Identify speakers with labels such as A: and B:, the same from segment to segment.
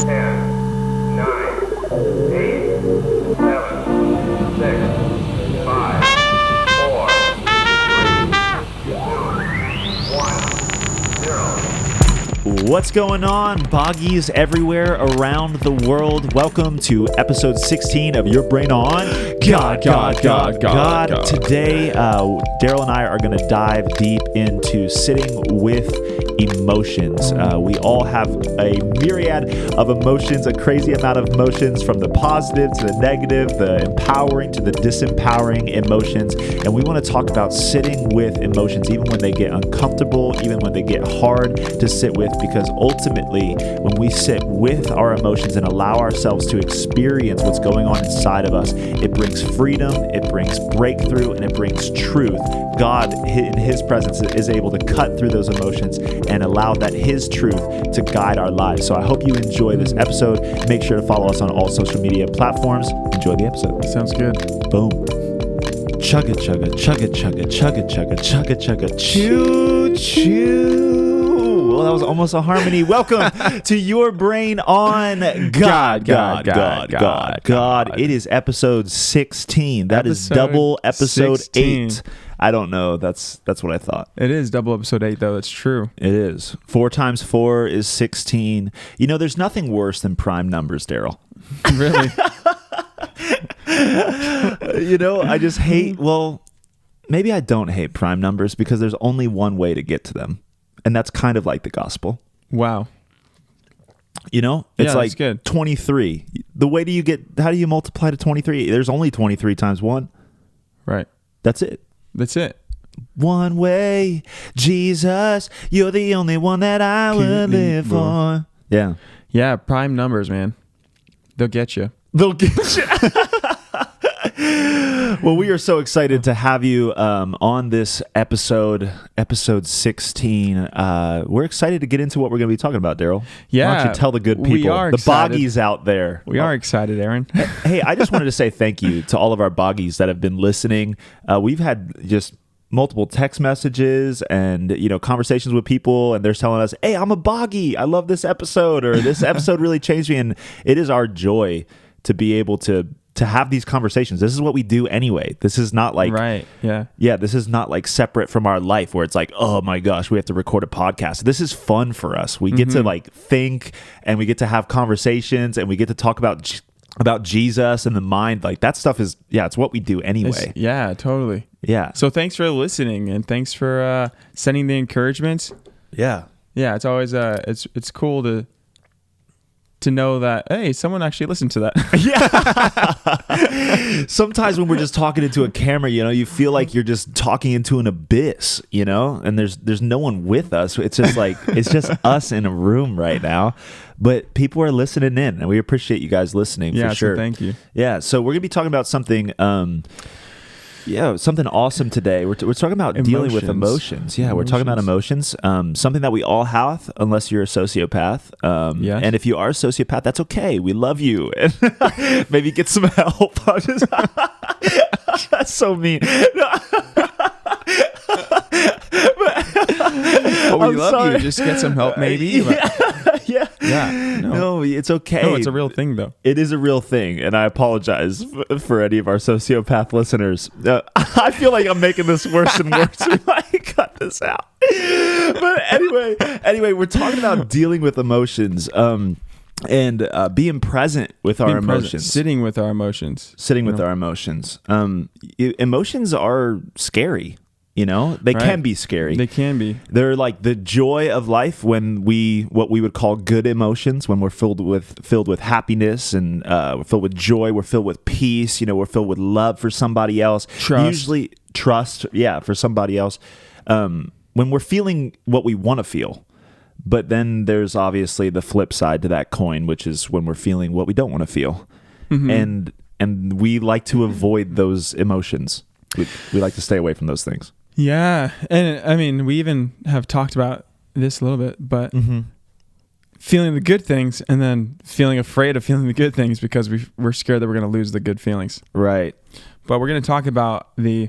A: 10, 9, 8, 7, 6, 5, 4, 3, 2, 1, 0.
B: What's going on, boggies everywhere around the world? Welcome to episode 16 of Your Brain On God. Today, Darryl and I are going to dive deep into sitting with emotions. We all have a myriad of emotions, a crazy amount of emotions, from the positive to the negative, the empowering to the disempowering emotions. And we want to talk about sitting with emotions, even when they get uncomfortable, even when they get hard to sit with, because ultimately, when we sit with our emotions and allow ourselves to experience what's going on inside of us, it brings freedom, it brings breakthrough, and it brings truth. God, in His presence, is able to cut through those emotions and allow that His truth to guide our lives. So I hope you enjoy this episode. Make sure to follow us on all social media platforms. Enjoy the episode.
C: Sounds good.
B: Boom. Chugga chugga chugga chugga chugga chugga chugga chugga choo choo. Well, that was almost a harmony. Welcome to Your Brain On God. It is episode 16. That is double episode
C: 16.
B: 8. I don't know. That's what I thought.
C: It is double episode 8, though. It's true.
B: It is. 4 times 4 is 16. You know, there's nothing worse than prime numbers, Darryl.
C: Really?
B: You know, I just hate, well, maybe I don't hate prime numbers because there's only one way to get to them. And that's kind of like the gospel.
C: Wow.
B: You know, it's like
C: good.
B: 23. The way how do you multiply to 23? There's only 23 times 1.
C: Right.
B: That's it.
C: That's it.
B: One way, Jesus, you're the only one that I would live for. Yeah.
C: Yeah, prime numbers, man. They'll get you.
B: They'll get you. Well, we are so excited to have you on this episode 16. We're excited to get into what we're going to be talking about, Darryl.
C: Yeah.
B: Why don't you tell the good people,
C: we are
B: the
C: excited.
B: boggies out there.
C: We are excited, Aaron.
B: Hey, I just wanted to say thank you to all of our boggies that have been listening. We've had just multiple text messages and, you know, conversations with people, and they're telling us, hey, I'm a boggy. I love this episode, or this episode really changed me. And it is our joy to be able to have these conversations. This is what we do anyway. This is not like,
C: right. Yeah.
B: Yeah. This is not like separate from our life where it's like, oh my gosh, we have to record a podcast. This is fun for us. We get to like think, and we get to have conversations, and we get to talk about Jesus and the mind. Like that stuff is, it's what we do anyway.
C: Yeah, totally.
B: Yeah.
C: So thanks for listening, and thanks for sending the encouragements.
B: Yeah.
C: Yeah. It's always, it's cool to know that, hey, someone actually listened to that.
B: Yeah. Sometimes when we're just talking into a camera, you know, you feel like you're just talking into an abyss, you know, and there's no one with us. It's just like, it's just us in a room right now, but people are listening in, and we appreciate you guys listening for sure.
C: So thank you.
B: Yeah. So we're going to be talking about something, something awesome today. We're talking about dealing with emotions. Yeah, we're talking about emotions. Something that we all have, unless you're a sociopath.
C: Yes.
B: And if you are a sociopath, that's okay. We love you. And maybe get some help. That's so mean.
C: We love you. Just get some help, maybe.
B: Yeah. No, it's okay.
C: No, it's a real thing, though.
B: It is a real thing, and I apologize for any of our sociopath listeners. I feel like I'm making this worse and worse. We might cut this out. But anyway, we're talking about dealing with emotions. And being present with our emotions.
C: Sitting with our emotions.
B: Our emotions. Emotions are scary. You know, they can be scary.
C: They can be.
B: They're like the joy of life when what we would call good emotions, when we're filled with happiness, and we're filled with joy, we're filled with peace, you know, we're filled with love for somebody else.
C: Trust.
B: Usually trust, for somebody else. When we're feeling what we want to feel. But then there's obviously the flip side to that coin, which is when we're feeling what we don't want to feel. Mm-hmm. And we like to avoid those emotions. We like to stay away from those things.
C: Yeah. And I mean, we even have talked about this a little bit, but feeling the good things and then feeling afraid of feeling the good things because we're scared that we're going to lose the good feelings.
B: Right.
C: But we're going to talk about the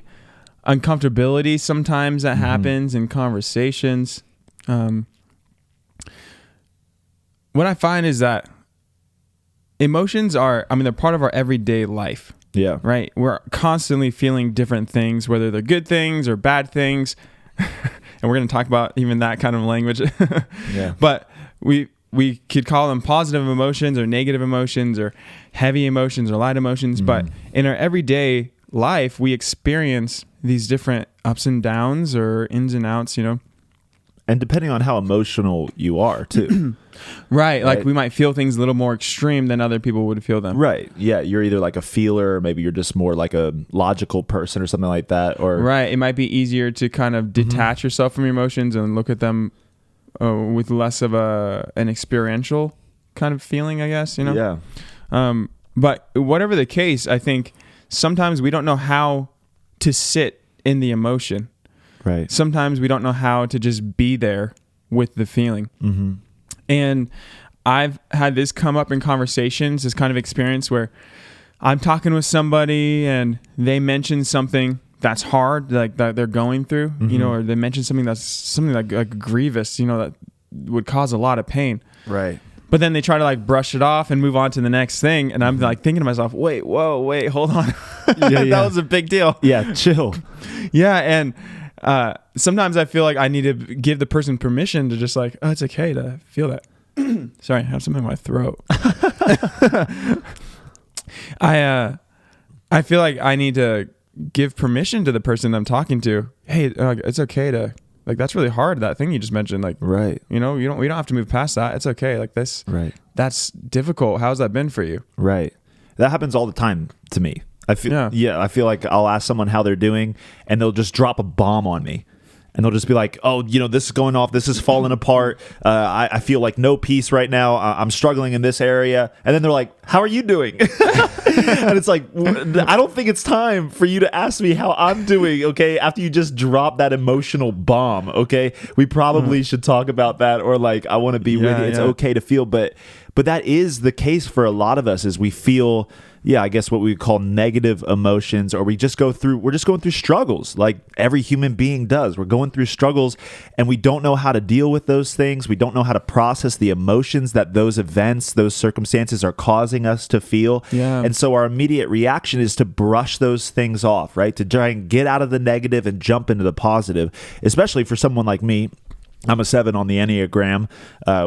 C: uncomfortability sometimes that happens in conversations. What I find is that emotions are, I mean, they're part of our everyday life.
B: Yeah.
C: Right? We're constantly feeling different things, whether they're good things or bad things. And we're going to talk about even that kind of language.
B: Yeah.
C: But we could call them positive emotions or negative emotions or heavy emotions or light emotions. But in our everyday life, we experience these different ups and downs or ins and outs, you know.
B: And depending on how emotional you are too.
C: Right. Like we might feel things a little more extreme than other people would feel them.
B: Right. Yeah. You're either like a feeler, or maybe you're just more like a logical person or something like that. Or
C: right. It might be easier to kind of detach yourself from your emotions and look at them with less of an experiential kind of feeling, I guess, you know?
B: Yeah.
C: But whatever the case, I think sometimes we don't know how to sit in the emotion.
B: Right.
C: Sometimes we don't know how to just be there with the feeling. And I've had this come up in conversations, this kind of experience where I'm talking with somebody and they mention something that's hard, like that they're going through, you know, or they mention something that's something like grievous, you know, that would cause a lot of pain.
B: Right.
C: But then they try to like brush it off and move on to the next thing. And I'm like thinking to myself, wait, hold on. That was a big deal.
B: Yeah. Chill.
C: Yeah. And sometimes I feel like I need to give the person permission to just like, oh, it's okay to feel that. Sorry, I have something in my throat. I feel like I need to give permission to the person I'm talking to. Hey, it's okay to, like, that's really hard, that thing you just mentioned. Like,
B: right.
C: You know, we don't have to move past that. It's okay. Like this,
B: right.
C: That's difficult. How's that been for you?
B: Right. That happens all the time to me. I feel like I'll ask someone how they're doing and they'll just drop a bomb on me. And they'll just be like, oh, you know, this is going off. This is falling apart. I feel like no peace right now. I'm struggling in this area. And then they're like, how are you doing? And it's like, I don't think it's time for you to ask me how I'm doing, okay? After you just drop that emotional bomb, okay? We probably should talk about that, or like, I want to be with you. It's okay to feel. But that is the case for a lot of us, is we feel, I guess what we would call negative emotions, or we're just going through struggles like every human being does. We're going through struggles and we don't know how to deal with those things. We don't know how to process the emotions that those events, those circumstances are causing us to feel.
C: Yeah.
B: And so our immediate reaction is to brush those things off, right? To try and get out of the negative and jump into the positive, especially for someone like me. I'm a 7 on the Enneagram,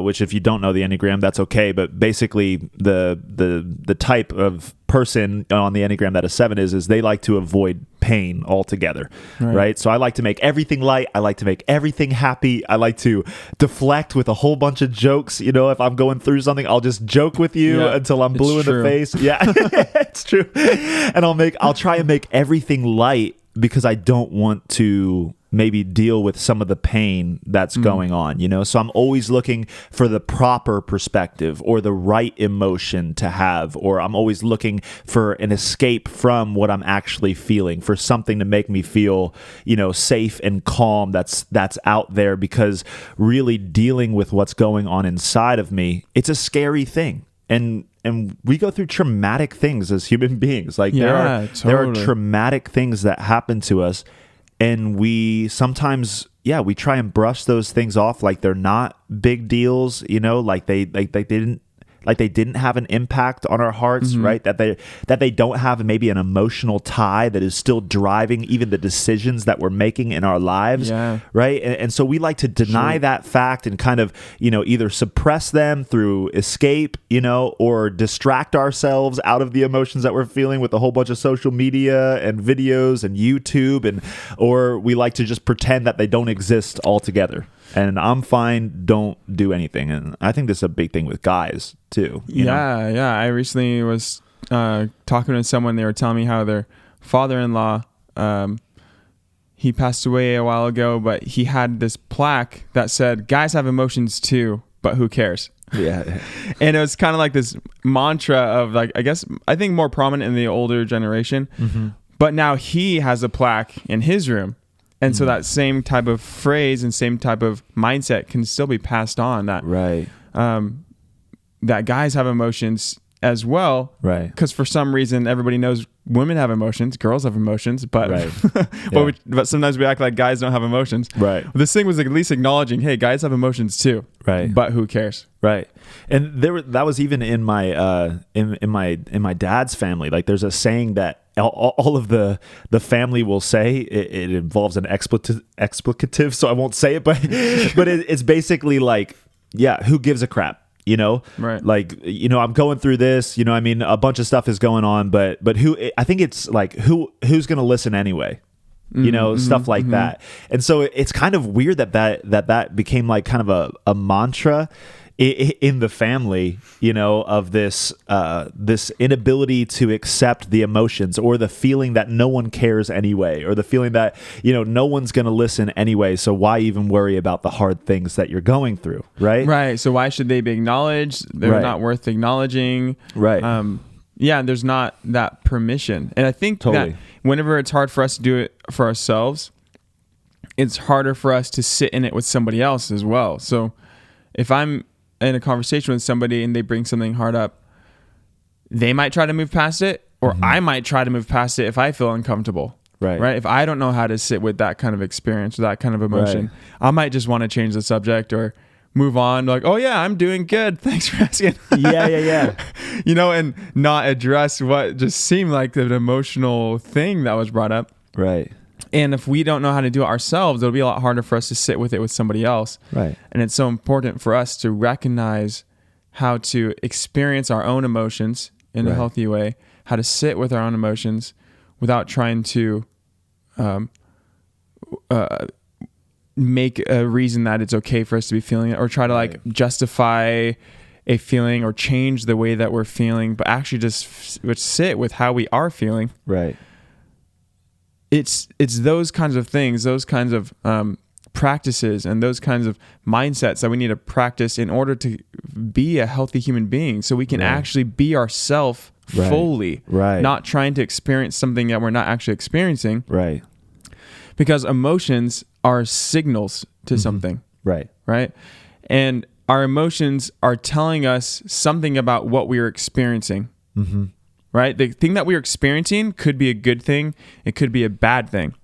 B: which if you don't know the Enneagram, that's okay. But basically, the type of person on the Enneagram that a 7 is they like to avoid pain altogether, right? So I like to make everything light. I like to make everything happy. I like to deflect with a whole bunch of jokes. You know, if I'm going through something, I'll just joke with you until I'm blue in the face. Yeah, it's true. And I'll try and make everything light because I don't want to maybe deal with some of the pain that's going on, you know? So I'm always looking for the proper perspective or the right emotion to have, or I'm always looking for an escape from what I'm actually feeling, for something to make me feel, you know, safe and calm that's out there, because really dealing with what's going on inside of me, it's a scary thing. And we go through traumatic things as human beings. Like there are traumatic things that happen to us. And we sometimes, we try and brush those things off like they're not big deals, you know, like they didn't have an impact on our hearts, right? That they don't have maybe an emotional tie that is still driving even the decisions that we're making in our lives, right? And so we like to deny that fact and kind of, you know, either suppress them through escape, you know, or distract ourselves out of the emotions that we're feeling with a whole bunch of social media and videos and YouTube, or we like to just pretend that they don't exist altogether. And I'm fine, don't do anything. And I think this is a big thing with guys too. You know?
C: I recently was talking to someone. They were telling me how their father-in-law, he passed away a while ago, but he had this plaque that said, guys have emotions too, but who cares?
B: Yeah.
C: And it was kind of like this mantra of, like, I think more prominent in the older generation. But now he has a plaque in his room. And so that same type of phrase and same type of mindset can still be passed on. That that guys have emotions as well.
B: Right.
C: Because for some reason, everybody knows women have emotions, girls have emotions, but
B: Right.
C: but sometimes we act like guys don't have emotions.
B: Right.
C: This thing was at least acknowledging, hey, guys have emotions too.
B: Right.
C: But who cares?
B: Right. And that was even in my in my dad's family. Like there's a saying that all of the family will say. It involves an explicative, so I won't say it, but it's basically like, yeah, who gives a crap? You know,
C: right?
B: Like, you know, I'm going through this. You know, I mean, a bunch of stuff is going on, but who? I think it's like who's going to listen anyway. You know, stuff like that. And so it's kind of weird that became like kind of a mantra in the family, you know, of this inability to accept the emotions, or the feeling that no one cares anyway, or the feeling that, you know, no one's going to listen anyway. So why even worry about the hard things that you're going through? Right.
C: Right. So why should they be acknowledged? They're not worth acknowledging.
B: Right.
C: Yeah, there's not that permission. And I think that whenever it's hard for us to do it for ourselves, it's harder for us to sit in it with somebody else as well. So if I'm in a conversation with somebody and they bring something hard up, they might try to move past it, or I might try to move past it if I feel uncomfortable. Right. If I don't know how to sit with that kind of experience or that kind of emotion, I might just want to change the subject or move on, like, oh yeah, I'm doing good, thanks for asking.
B: Yeah.
C: You know, and not address what just seemed like an emotional thing that was brought up.
B: Right.
C: And if we don't know how to do it ourselves, it'll be a lot harder for us to sit with it with somebody else.
B: Right.
C: And it's so important for us to recognize how to experience our own emotions in a healthy way, how to sit with our own emotions without trying to make a reason that it's okay for us to be feeling it, or try to like justify a feeling or change the way that we're feeling, but actually just sit with how we are feeling.
B: Right.
C: It's those kinds of things, those kinds of practices and those kinds of mindsets that we need to practice in order to be a healthy human being, so we can actually be ourselves fully, not trying to experience something that we're not actually experiencing.
B: Right.
C: Because emotions are signals to something. Right. And our emotions are telling us something about what we are experiencing. Right? The thing that we're experiencing could be a good thing. It could be a bad thing.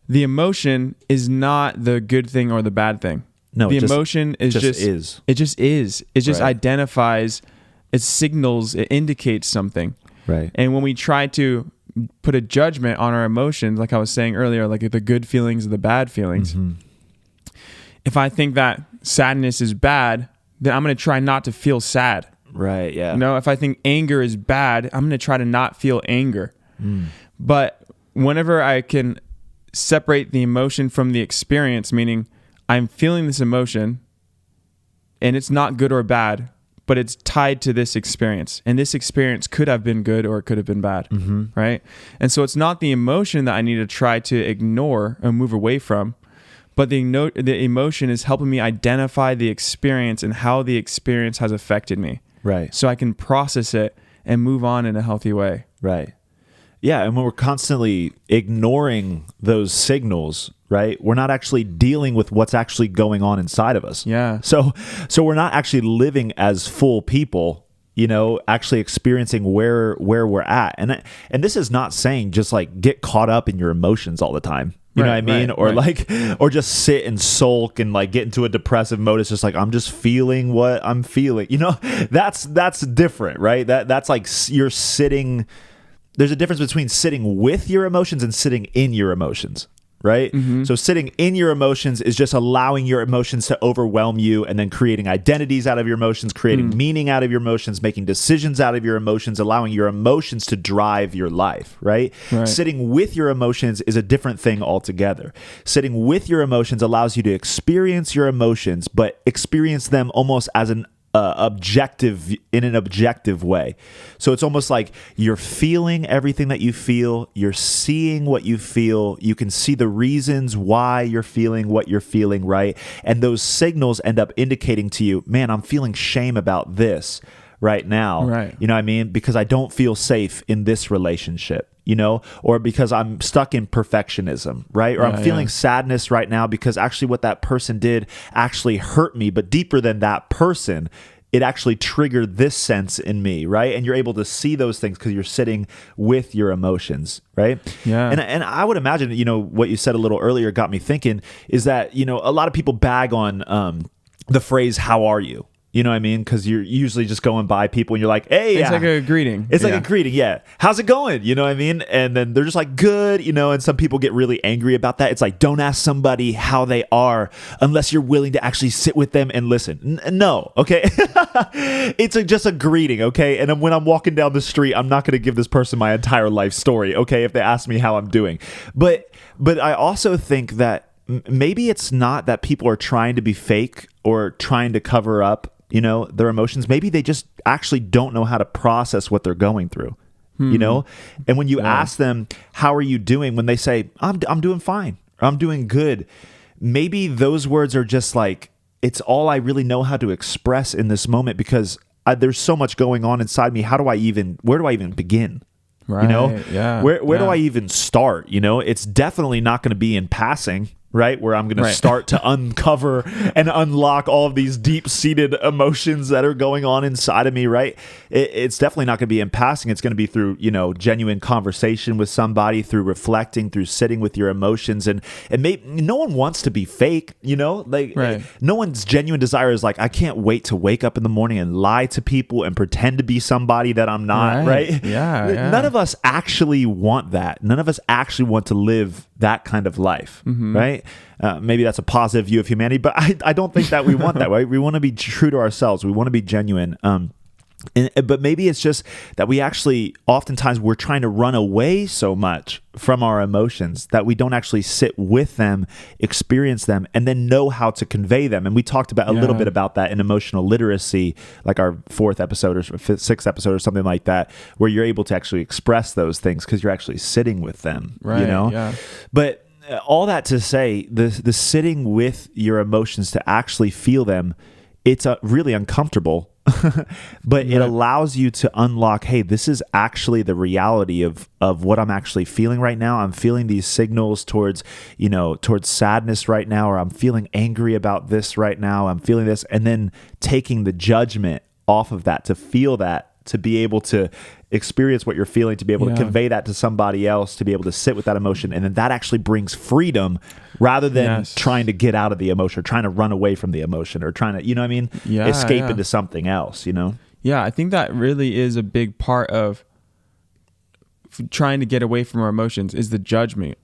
C: The emotion is not the good thing or the bad thing. No, the emotion is just is. It just is. It just identifies, it signals, it indicates something. Right. And when we try to put a judgment on our emotions, like I was saying earlier, like the good feelings and the bad feelings. If I think that sadness is bad, then I'm going to try not to feel sad. Right. Yeah. You know, if I think anger is bad, I'm going to try to not feel anger. But whenever I can separate the emotion from the experience, meaning I'm feeling this emotion and it's not good or bad, but it's tied to this experience, and this experience could have been good or it could have been bad. Right. And so it's not the emotion that I need to try to ignore or move away from, but the emotion is helping me identify the experience and how the experience has affected me. Right. So I can process it and move on in a healthy way. Right.
B: Yeah. And when we're constantly ignoring those signals, right, we're not actually dealing with what's actually going on inside of us.
C: Yeah.
B: So we're not actually living as full people, you know, actually experiencing where we're at. And this is not saying just like get caught up in your emotions all the time. You know what I mean? Or just sit and sulk and like get into a depressive mode. It's just like, I'm just feeling what I'm feeling. You know, that's different, right? That's like you're sitting. There's a difference between sitting with your emotions and sitting in your emotions, right? So sitting in your emotions is just allowing your emotions to overwhelm you, and then creating identities out of your emotions, creating meaning out of your emotions, making decisions out of your emotions, allowing your emotions to drive your life, right? Sitting with your emotions is a different thing altogether. Sitting with your emotions allows you to experience your emotions, but experience them almost as an in an objective way. So it's almost like you're feeling everything that you feel, you're seeing what you feel, you can see the reasons why you're feeling what you're feeling, right? And those signals end up indicating to you, man, I'm feeling shame about this right now. Right. You know what I mean? Because I don't feel safe in this relationship. You know, or because I'm stuck in perfectionism, right? Or I'm feeling sadness right now because actually what that person did actually hurt me. But deeper than that person it actually triggered this sense in me, right? And you're able to see those things because you're sitting with your emotions, right?
C: Yeah.
B: And I would imagine, what you said a little earlier got me thinking is that, a lot of people bag on the phrase, how are you? You know what I mean? Because you're usually just going by people and you're like, hey,
C: it's like a greeting.
B: It's like a greeting, yeah. How's it going? You know what I mean? And then they're just like, good, and some people get really angry about that. It's like, don't ask somebody how they are unless you're willing to actually sit with them and listen. No, okay? It's just a greeting, okay? And when I'm walking down the street, I'm not going to give this person my entire life story, okay, if they ask me how I'm doing. But I also think that maybe it's not that people are trying to be fake or trying to cover up their emotions. Maybe they just actually don't know how to process what they're going through, and when you ask them, how are you doing? When they say, I'm doing fine, or I'm doing good, maybe those words are just like, it's all I really know how to express in this moment because there's so much going on inside me. Where do I even begin?
C: Right. Yeah.
B: Where do I even start? It's definitely not going to be in passing, right? Where I'm going to start to uncover and unlock all of these deep-seated emotions that are going on inside of me, right? It's definitely not going to be in passing. It's going to be through, genuine conversation with somebody, through reflecting, through sitting with your emotions. And no one wants to be fake, no one's genuine desire is like, I can't wait to wake up in the morning and lie to people and pretend to be somebody that I'm not, right?
C: Yeah.
B: None of us actually want that. None of us actually want to live that kind of life, right? Maybe that's a positive view of humanity, but I don't think that we want that, right? We want to be true to ourselves. We want to be genuine. But maybe it's just that we actually, oftentimes we're trying to run away so much from our emotions that we don't actually sit with them, experience them, and then know how to convey them. And we talked about a little bit about that in emotional literacy, like our 4th episode or 6th episode or something like that, where you're able to actually express those things because you're actually sitting with them,
C: right? Yeah.
B: But all that to say, the sitting with your emotions to actually feel them, it's really uncomfortable. But it allows you to unlock, hey, this is actually the reality of what I'm actually feeling right now. I'm feeling these signals towards sadness right now, or I'm feeling angry about this right now. I'm feeling this, and then taking the judgment off of that, to feel that, to be able to experience what you're feeling, to be able to convey that to somebody else, to be able to sit with that emotion. And then that actually brings freedom rather than trying to get out of the emotion, or trying to run away from the emotion, or trying to, escape into something else,
C: Yeah, I think that really is a big part of trying to get away from our emotions, is the judgment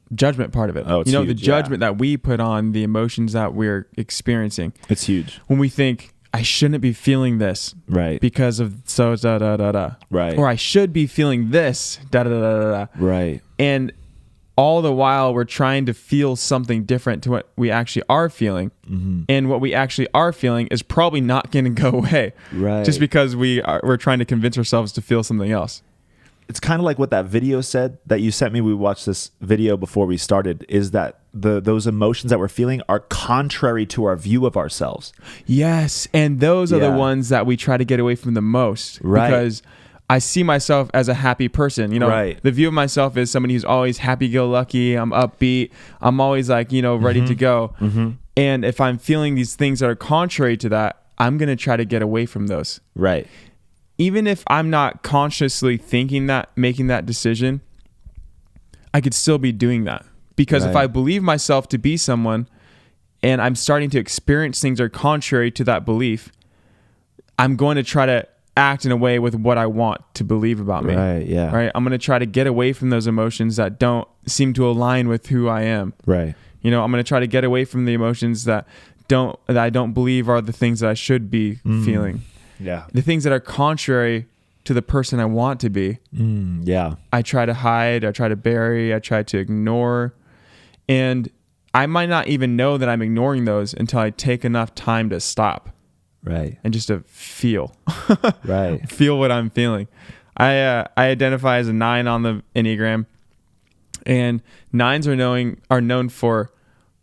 C: part of it.
B: Oh, it's huge,
C: the judgment that we put on the emotions that we're experiencing.
B: It's huge.
C: When we think, I shouldn't be feeling this,
B: right?
C: Because of so da da da da,
B: right?
C: Or I should be feeling this, da da da da da,
B: right?
C: And all the while we're trying to feel something different to what we actually are feeling, and what we actually are feeling is probably not going to go away,
B: right?
C: Just because we're trying to convince ourselves to feel something else.
B: It's kind of like what that video said that you sent me. We watched this video before we started, is that those emotions that we're feeling are contrary to our view of ourselves.
C: Yes. And those are the ones that we try to get away from the most,
B: right?
C: Because I see myself as a happy person,
B: right.
C: The view of myself is somebody who's always happy-go-lucky. I'm upbeat. I'm always like, ready to go. And if I'm feeling these things that are contrary to that, I'm going to try to get away from those.
B: Right.
C: Even if I'm not consciously thinking that, making that decision, I could still be doing that. Because if I believe myself to be someone and I'm starting to experience things that are contrary to that belief, I'm going to try to act in a way with what I want to believe about me.
B: Right, yeah.
C: Right? I'm going to try to get away from those emotions that don't seem to align with who I am.
B: Right.
C: I'm going to try to get away from the emotions that I don't believe are the things that I should be feeling.
B: Yeah.
C: The things that are contrary to the person I want to be. I try to hide, I try to bury, I try to ignore. And I might not even know that I'm ignoring those until I take enough time to stop.
B: Right.
C: And just to feel.
B: Right.
C: Feel what I'm feeling. I identify as a 9 on the Enneagram. And 9s are known for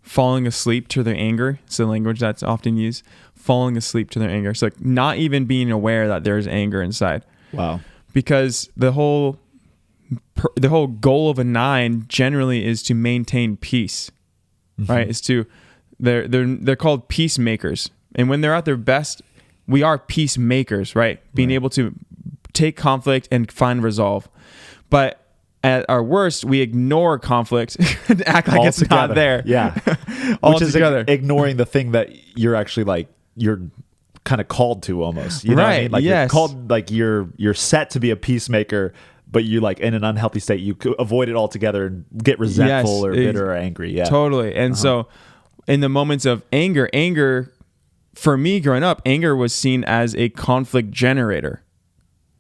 C: falling asleep to their anger. It's the language that's often used. Falling asleep to their anger. So like not even being aware that there's anger inside.
B: Wow.
C: Because the whole goal of a 9 generally is to maintain peace, right? It's to they're called peacemakers, and when they're at their best, we are peacemakers, right? Being able to take conflict and find resolve. But at our worst, we ignore conflict and act like it's not there.
B: Yeah. Which is ignoring the thing that you're actually like, you're kind of called to almost. You know what I mean? Like you're called, like you're set to be a peacemaker, but you like in an unhealthy state, you could avoid it altogether and get resentful or bitter or angry. Yeah.
C: Totally. And so in the moments of anger, for me growing up, anger was seen as a conflict generator.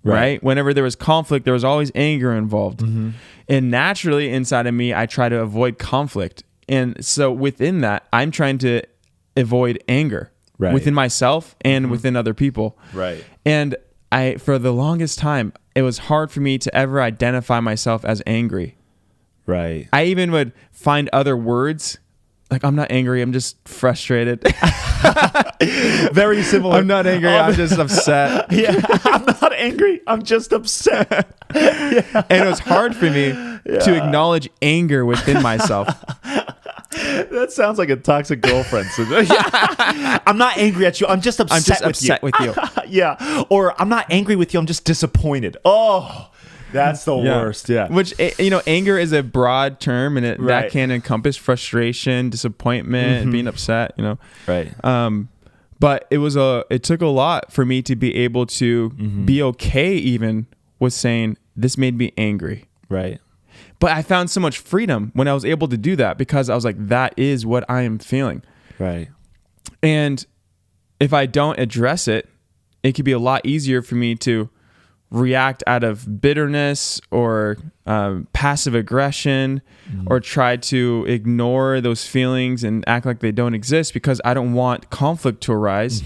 C: Right? Whenever there was conflict, there was always anger involved. And naturally inside of me, I try to avoid conflict. And so within that, I'm trying to avoid anger within myself and within other people.
B: Right.
C: And for the longest time, it was hard for me to ever identify myself as angry.
B: Right.
C: I even would find other words. Like, I'm not angry, I'm just frustrated.
B: Very similar.
C: I'm not angry, I'm just upset.
B: Yeah, I'm not angry, I'm just upset.
C: And it was hard for me to acknowledge anger within myself.
B: That sounds like a toxic girlfriend. I'm not angry at you, I'm just upset
C: with you.
B: Yeah. Or I'm not angry with you, I'm just disappointed. Oh, that's the worst. Yeah.
C: Which, anger is a broad term, and that can encompass frustration, disappointment, being upset,
B: Right.
C: But it took a lot for me to be able to be okay even with saying this made me angry.
B: Right.
C: But I found so much freedom when I was able to do that, because I was like, that is what I am feeling.
B: Right.
C: And if I don't address it, it could be a lot easier for me to react out of bitterness or passive aggression, or try to ignore those feelings and act like they don't exist because I don't want conflict to arise.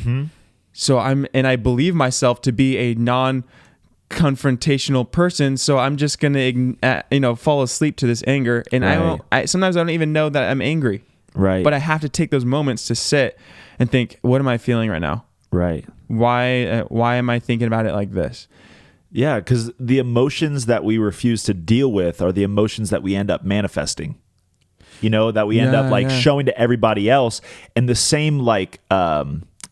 C: So I believe myself to be a non-confrontational person. So I'm just going to, fall asleep to this anger. And sometimes I don't even know that I'm angry.
B: Right.
C: But I have to take those moments to sit and think, what am I feeling right now?
B: Right.
C: Why am I thinking about it like this?
B: Yeah, because the emotions that we refuse to deal with are the emotions that we end up manifesting. That we end up showing to everybody else. And the same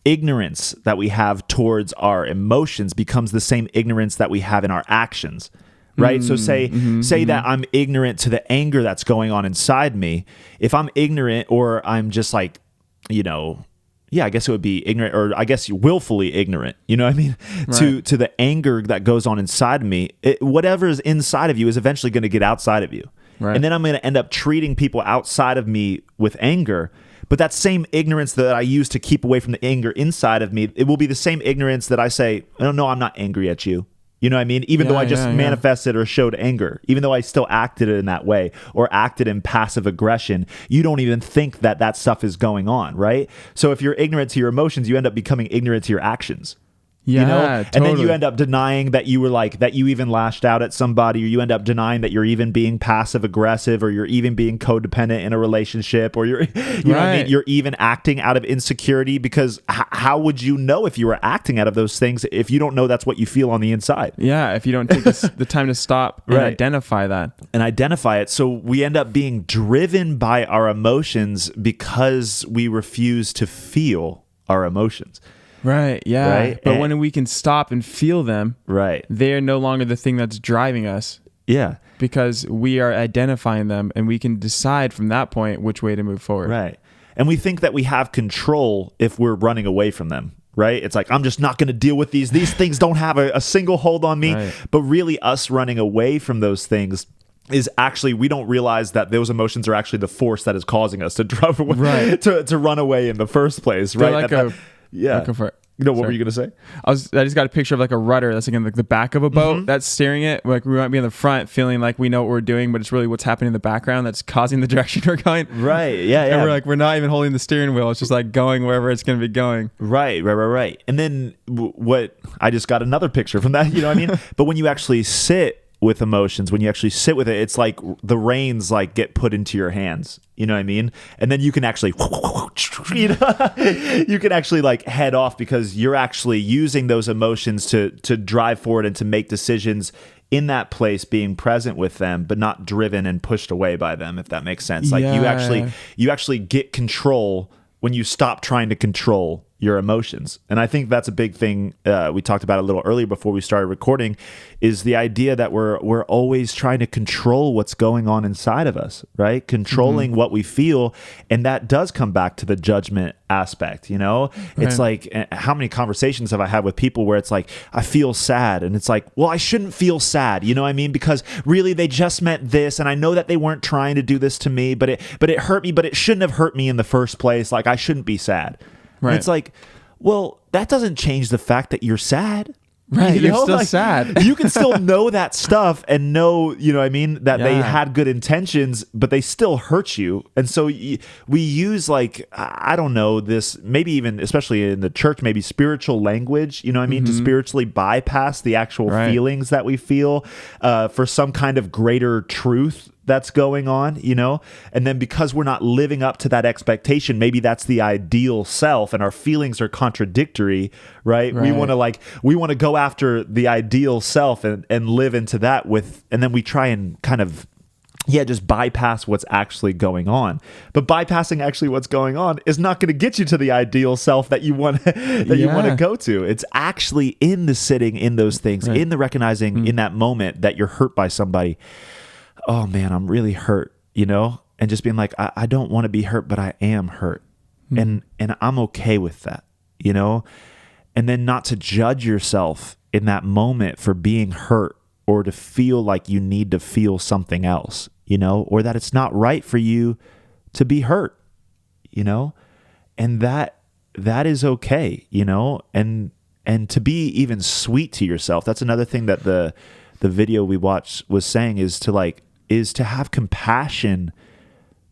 B: ignorance that we have towards our emotions becomes the same ignorance that we have in our actions. Right? So say that I'm ignorant to the anger that's going on inside me. If I'm ignorant, or I'm just like, I guess it would be ignorant, or I guess willfully ignorant, you know what I mean? Right. To the anger that goes on inside of me, whatever is inside of you is eventually going to get outside of you. Right. And then I'm going to end up treating people outside of me with anger. But that same ignorance that I use to keep away from the anger inside of me, it will be the same ignorance that I say, no, I'm not angry at you. You know what I mean? Even though I just manifested or showed anger, even though I still acted in that way or acted in passive aggression, you don't even think that stuff is going on, right? So if you're ignorant to your emotions, you end up becoming ignorant to your actions.
C: Yeah,
B: And then you end up denying that you were that you even lashed out at somebody, or you end up denying that you're even being passive aggressive, or you're even being codependent in a relationship, or you're, you know what I mean? You're even acting out of insecurity, because how would you know if you were acting out of those things if you don't know that's what you feel on the inside?
C: Yeah, if you don't take the time to stop and identify that. And
B: identify it. So we end up being driven by our emotions because we refuse to feel our emotions.
C: Right, yeah.
B: Right?
C: But when we can stop and feel them, they're no longer the thing that's driving us.
B: Yeah.
C: Because we are identifying them, and we can decide from that point which way to move forward.
B: Right. And we think that we have control if we're running away from them. Right? It's like, I'm just not going to deal with these. These things don't have a single hold on me. Right. But really, us running away from those things is actually, we don't realize that those emotions are actually the force that is causing us to run away in the first place.
C: They're
B: right?
C: Like
B: yeah.
C: Go for it.
B: What were you going to say?
C: I just got a picture of like a rudder that's like the back of a boat that's steering it. Like we might be in the front feeling like we know what we're doing, but it's really what's happening in the background that's causing the direction we're going.
B: Right. Yeah.
C: And we're not even holding the steering wheel. It's just like going wherever it's going to be going.
B: Right. And then I just got another picture from that, you know what I mean? But when you actually sit with emotions, when you actually sit with it, it's like the reins get put into your hands, you know what I mean? And then you can actually you can actually head off, because you're actually using those emotions to drive forward and to make decisions in that place, being present with them, but not driven and pushed away by them, if that makes sense. You actually get control when you stop trying to control your emotions. And I think that's a big thing. We talked about a little earlier before we started recording, is the idea that we're always trying to control what's going on inside of us, right? Controlling what we feel. And that does come back to the judgment aspect, you know? It's like, how many conversations have I had with people where it's like, I feel sad. And it's like, well, I shouldn't feel sad. You know what I mean? Because really they just meant this. And I know that they weren't trying to do this to me, but it hurt me, but it shouldn't have hurt me in the first place. Like, I shouldn't be sad. Right. And it's like, well, that doesn't change the fact that you're sad.
C: Right.
B: You
C: You're
B: know?
C: still
B: Like,
C: sad.
B: You can still know that stuff and know, you know what I mean, that they had good intentions, but they still hurt you. And so we use, like, I don't know, this, maybe even, especially in the church, maybe spiritual language, you know what I mean, to spiritually bypass the actual feelings that we feel for some kind of greater truth that's going on, you know? And then because we're not living up to that expectation, maybe that's the ideal self and our feelings are contradictory, right? We want to go after the ideal self and live into that and then we try and kind of just bypass what's actually going on. But bypassing actually what's going on is not going to get you to the ideal self that you want you want to go to. It's actually in the sitting in those things, in the recognizing in that moment that you're hurt by somebody. Oh man, I'm really hurt, you know? And just being like, I don't want to be hurt, but I am hurt. And I'm okay with that, you know? And then not to judge yourself in that moment for being hurt or to feel like you need to feel something else, you know? Or that it's not right for you to be hurt, you know? And that is okay, you know? And to be even sweet to yourself. That's another thing that the video we watched was saying is to have compassion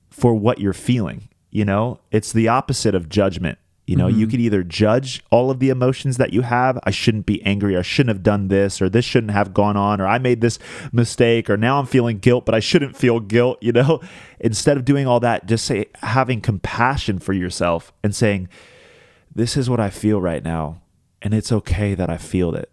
B: for what you're feeling, you know? It's the opposite of judgment. You know, you could either judge all of the emotions that you have. I shouldn't be angry, or I shouldn't have done this, or this shouldn't have gone on, or I made this mistake, or now I'm feeling guilt, but I shouldn't feel guilt, you know? Instead of doing all that, just having compassion for yourself and saying, this is what I feel right now, and it's okay that I feel it.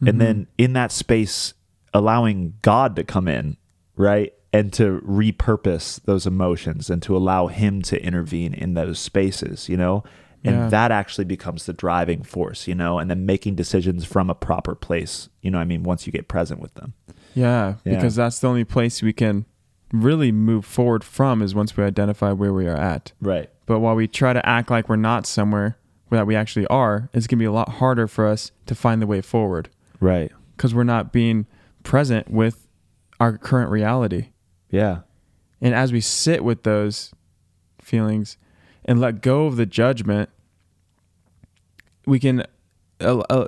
B: And then in that space, allowing God to come in, right? And to repurpose those emotions and to allow him to intervene in those spaces, you know? And that actually becomes the driving force, you know? And then making decisions from a proper place, you know what I mean? Once you get present with them. Yeah.
C: Because that's the only place we can really move forward from is once we identify where we are at.
B: Right.
C: But while we try to act like we're not somewhere that we actually are, it's going to be a lot harder for us to find the way forward.
B: Right.
C: Because we're not being present with our current reality. Yeah. And as we sit with those feelings and let go of the judgment, we can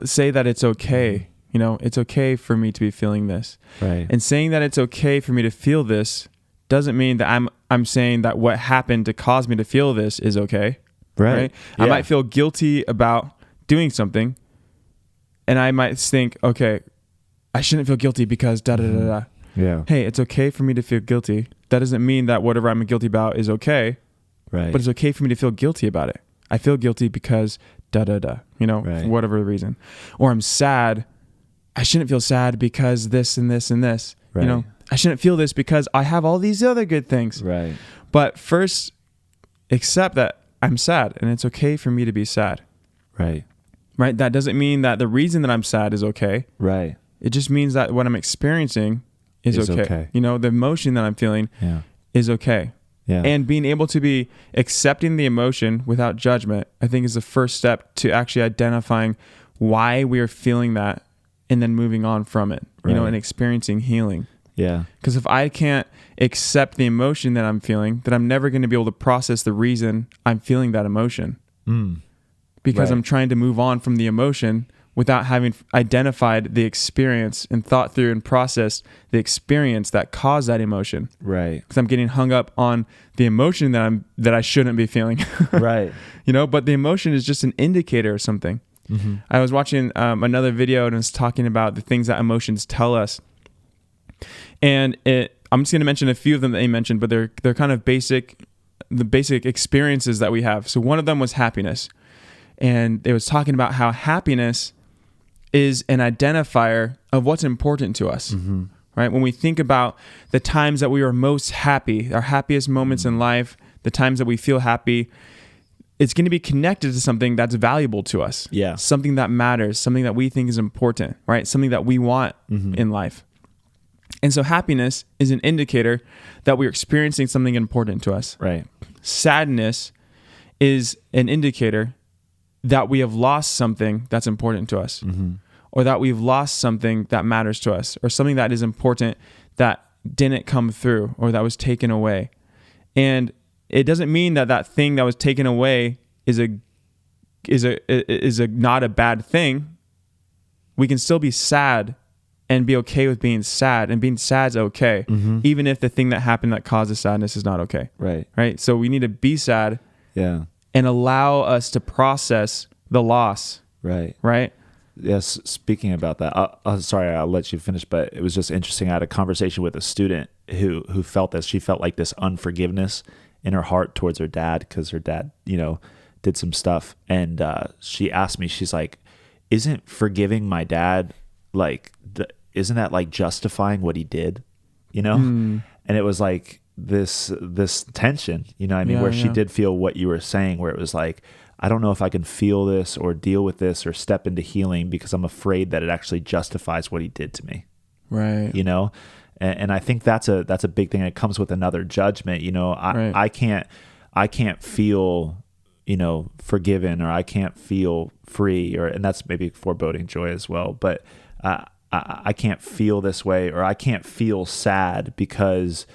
C: say that it's okay. You know, it's okay for me to be feeling this. Right. And saying that it's okay for me to feel this doesn't mean that I'm saying that what happened to cause me to feel this is okay. Right. Yeah. I might feel guilty about doing something, and I might think, okay, I shouldn't feel guilty because da da da da. Yeah. Hey, it's okay for me to feel guilty. That doesn't mean that whatever I'm guilty about is okay. Right. But it's okay for me to feel guilty about it. I feel guilty because da da da, you know, for whatever reason. Or I'm sad. I shouldn't feel sad because this and this and this. Right. You know, I shouldn't feel this because I have all these other good things. Right. But first, accept that I'm sad and it's okay for me to be sad. Right. Right. That doesn't mean that the reason that I'm sad is okay. Right. It just means that what I'm experiencing is okay. You know, the emotion that I'm feeling is okay. Yeah. And being able to be accepting the emotion without judgment, I think is the first step to actually identifying why we are feeling that and then moving on from it, you know, and experiencing healing. Yeah. Because if I can't accept the emotion that I'm feeling, then I'm never going to be able to process the reason I'm feeling that emotion. Because I'm trying to move on from the emotion without having identified the experience and thought through and processed the experience that caused that emotion. Right. Because I'm getting hung up on the emotion that I shouldn't be feeling. Right. You know, but the emotion is just an indicator of something. Mm-hmm. I was watching another video and it was talking about the things that emotions tell us. And I'm just going to mention a few of them that they mentioned, but they're kind of the basic experiences that we have. So one of them was happiness. And they was talking about how happiness is an identifier of what's important to us, right? When we think about the times that we are most happy, our happiest moments in life, the times that we feel happy, it's going to be connected to something that's valuable to us.
B: Yeah.
C: Something that matters, something that we think is important, right? Something that we want in life. And so happiness is an indicator that we're experiencing something important to us.
B: Right.
C: Sadness is an indicator that we have lost something that's important to us, or that we've lost something that matters to us, or something that is important that didn't come through or that was taken away. And it doesn't mean that that thing that was taken away is not a bad thing. We can still be sad and be okay with being sad, and being sad is okay, even if the thing that happened that caused the sadness is not okay.
B: Right.
C: Right. So we need to be sad,
B: Yeah.
C: and allow us to process the loss.
B: Right.
C: Right.
B: Yes. Speaking about that, sorry, I'll let you finish, but it was just interesting. I had a conversation with a student who felt this. She felt like this unforgiveness in her heart towards her dad, because her dad, did some stuff. And she asked me, she's like, isn't forgiving my dad, like, isn't that like justifying what he did, And it was like this tension, where she did feel what you were saying, where it was like, I don't know if I can feel this or deal with this or step into healing because I'm afraid that it actually justifies what he did to me.
C: Right.
B: And I think that's a big thing. It comes with another judgment. I can't feel, forgiven, or I can't feel free, and that's maybe foreboding joy as well. But I can't feel this way, or I can't feel sad because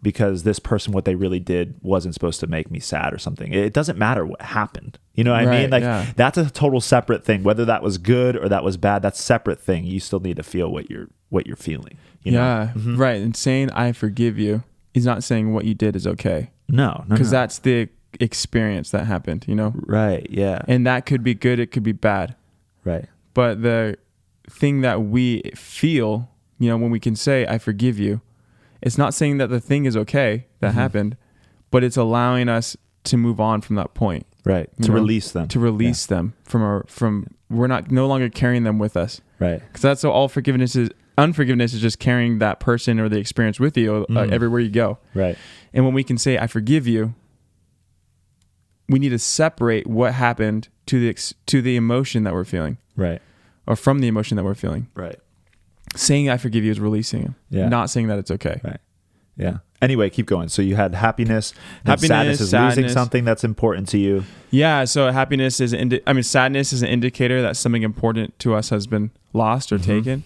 B: this person, what they really did wasn't supposed to make me sad or something. It doesn't matter what happened. You know what I mean? Like, that's a total separate thing. Whether that was good or that was bad, that's a separate thing. You still need to feel what you're feeling.
C: Right. And saying I forgive you is not saying what you did is okay.
B: No.
C: Because that's the experience that happened,
B: Right. Yeah.
C: And that could be good, it could be bad.
B: Right.
C: But the thing that we feel, when we can say I forgive you, it's not saying that the thing is okay that happened, but it's allowing us to move on from that point.
B: Right. To release them.
C: To release them from we're no longer carrying them with us.
B: Right.
C: Because that's what all forgiveness is. Unforgiveness is just carrying that person or the experience with you everywhere you go.
B: Right.
C: And when we can say I forgive you, we need to separate what happened to the emotion that we're feeling.
B: Right.
C: Or from the emotion that we're feeling.
B: Right.
C: Saying I forgive you is releasing it.
B: Yeah.
C: Not saying that it's okay.
B: Right. Yeah. Anyway, keep going. So you had happiness. Sadness is losing something that's important to you.
C: Yeah. So happiness is, sadness is an indicator that something important to us has been lost or taken.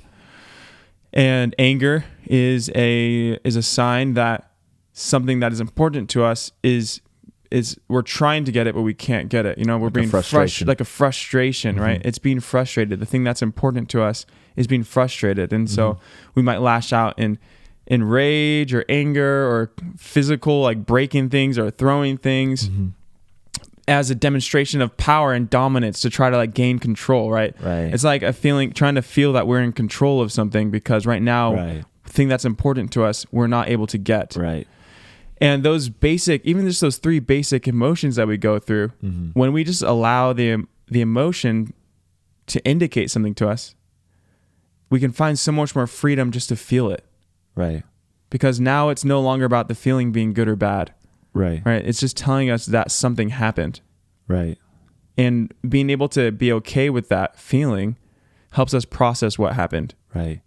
C: And anger is a sign that something that is important to us is we're trying to get it, but we can't get it. We're
B: like
C: being
B: frustrated,
C: like a frustration, right? It's being frustrated. The thing that's important to us is being frustrated. And so we might lash out in rage or anger or physical, like breaking things or throwing things as a demonstration of power and dominance to try to like gain control, right?
B: Right.
C: It's like trying to feel that we're in control of something because right now, the thing that's important to us, we're not able to get.
B: Right.
C: And those basic, even just those three basic emotions that we go through, when we just allow the emotion to indicate something to us, we can find so much more freedom just to feel it.
B: Right.
C: Because now it's no longer about the feeling being good or bad.
B: Right.
C: Right. It's just telling us that something happened.
B: Right.
C: And being able to be okay with that feeling helps us process what happened.
B: Right.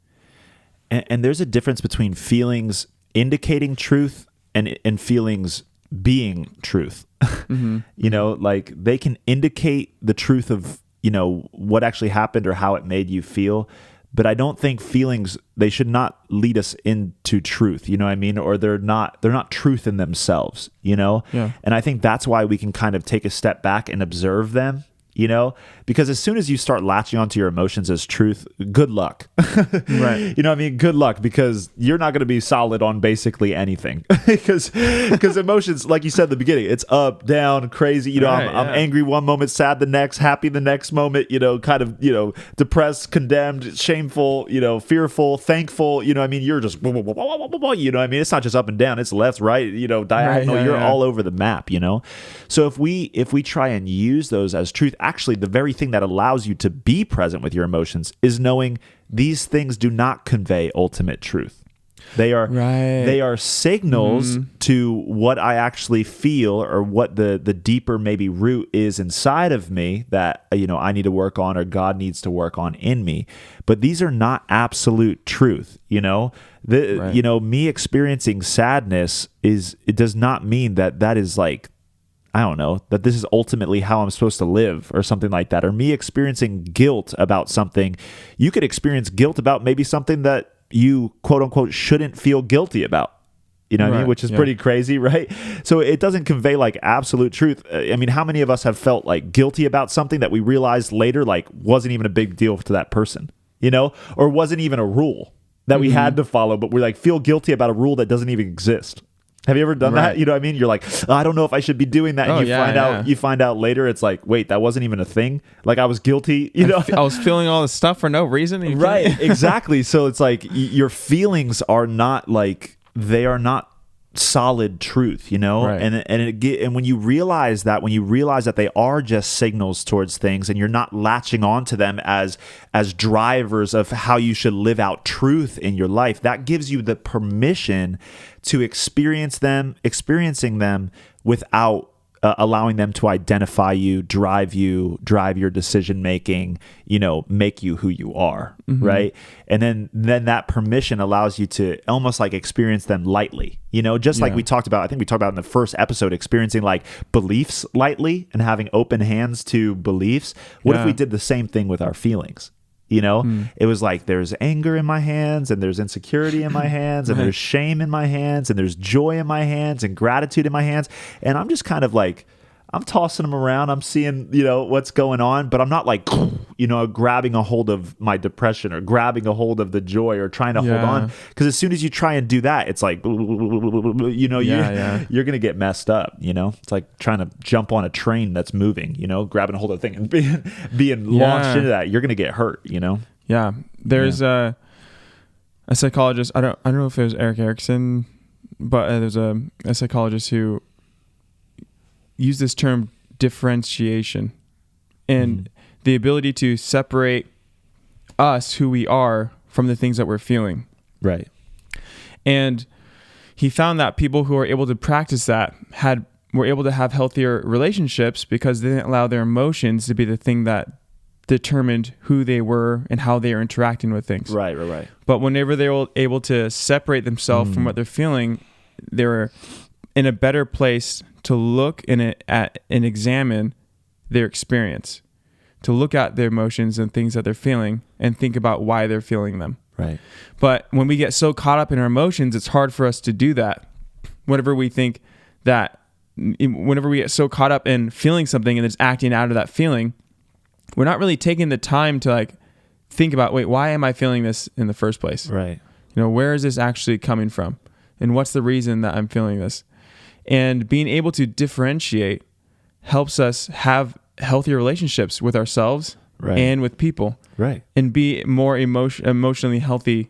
B: And there's a difference between feelings indicating truth and feelings being truth. Like they can indicate the truth of, what actually happened or how it made you feel. But I don't think feelings, they should not lead us into truth, you know what I mean? Or they're not truth in themselves, Yeah. And I think that's why we can kind of take a step back and observe them, because as soon as you start latching onto your emotions as truth, good luck.
C: Right.
B: Good luck, because you're not going to be solid on basically anything because emotions, like you said at the beginning, it's up, down, crazy. I'm angry one moment, sad the next, happy the next moment, kind of, depressed, condemned, shameful, fearful, thankful, you're just, it's not just up and down, it's left, right, diagonal, you're all over the map, So if we try and use those as truth, actually the very thing that allows you to be present with your emotions is knowing these things do not convey ultimate truth. They are
C: Right.
B: they are signals to what I actually feel, or what the deeper maybe root is inside of me that I need to work on, or God needs to work on in me. But these are not absolute truth.
C: Right.
B: Me experiencing sadness it does not mean that is like, I don't know, that this is ultimately how I'm supposed to live or something like that. Or me experiencing guilt about something. You could experience guilt about maybe something that you quote unquote shouldn't feel guilty about. You know what I mean? Which is pretty crazy, right? So it doesn't convey like absolute truth. I mean, how many of us have felt like guilty about something that we realized later like wasn't even a big deal to that person, or wasn't even a rule that we had to follow, but we like feel guilty about a rule that doesn't even exist. Have you ever done that? You know what I mean? You're like, I don't know if I should be doing that. And you find out later, it's like, wait, that wasn't even a thing. Like I was guilty,
C: I was feeling all this stuff for no reason.
B: Right. Exactly. So it's like your feelings are not like, they are not solid truth,
C: Right.
B: And when you realize that they are just signals towards things, and you're not latching on to them as drivers of how you should live out truth in your life, that gives you the permission to experiencing them without allowing them to identify you, drive your decision making, make you who you are, right? And then that permission allows you to almost like experience them lightly, just like we talked about. I think we talked about in the first episode, experiencing like beliefs lightly and having open hands to beliefs. What if we did the same thing with our feelings? It was like there's anger in my hands, and there's insecurity in my hands, and there's shame in my hands, and there's joy in my hands, and gratitude in my hands. And I'm just kind of like, I'm tossing them around. I'm seeing, what's going on, but I'm not like, grabbing a hold of my depression or grabbing a hold of the joy or trying to hold on. Because as soon as you try and do that, it's like, you're going to get messed up. It's like trying to jump on a train that's moving, grabbing a hold of the thing and being launched into that. You're going to get hurt,
C: Yeah. There's a psychologist. I don't know if it was Eric Erickson, but there's a psychologist who used this term differentiation, and the ability to separate us, who we are, from the things that we're feeling.
B: Right.
C: And he found that people who are able to practice that were able to have healthier relationships because they didn't allow their emotions to be the thing that determined who they were and how they are interacting with things.
B: Right.
C: But whenever they were able to separate themselves from what they're feeling, they were in a better place to look at and examine their experience, to look at their emotions and things that they're feeling and think about why they're feeling them.
B: Right.
C: But when we get so caught up in our emotions, it's hard for us to do that. Whenever we get so caught up in feeling something and it's acting out of that feeling, we're not really taking the time to like think about, wait, why am I feeling this in the first place?
B: Right.
C: Where is this actually coming from? And what's the reason that I'm feeling this? And being able to differentiate helps us have healthier relationships with ourselves and with people.
B: Right.
C: And be more emotionally healthy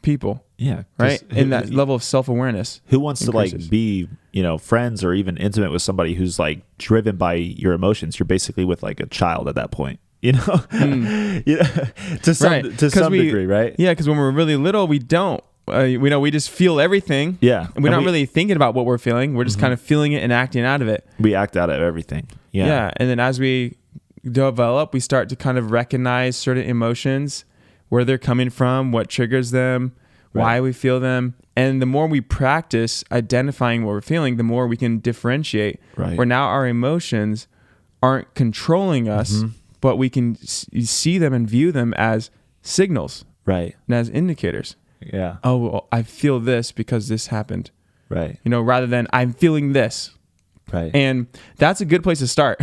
C: people.
B: Yeah.
C: Right. And that level of self-awareness.
B: Who wants
C: increases.
B: To like be, friends or even intimate with somebody who's like driven by your emotions? You're basically with like a child at that point, to some degree, right?
C: Yeah. Because when we're really little, we don't. We just feel everything.
B: Yeah.
C: And we're not really thinking about what we're feeling. We're just kind of feeling it and acting out of it.
B: We act out of everything. Yeah.
C: Yeah. And then as we develop, we start to kind of recognize certain emotions, where they're coming from, what triggers them, why we feel them. And the more we practice identifying what we're feeling, the more we can differentiate.
B: Right.
C: Where now our emotions aren't controlling us, but we can see them and view them as signals.
B: Right.
C: And as indicators.
B: Yeah.
C: Oh, well, I feel this because this happened.
B: Right.
C: Rather than I'm feeling this.
B: Right.
C: And that's a good place to start.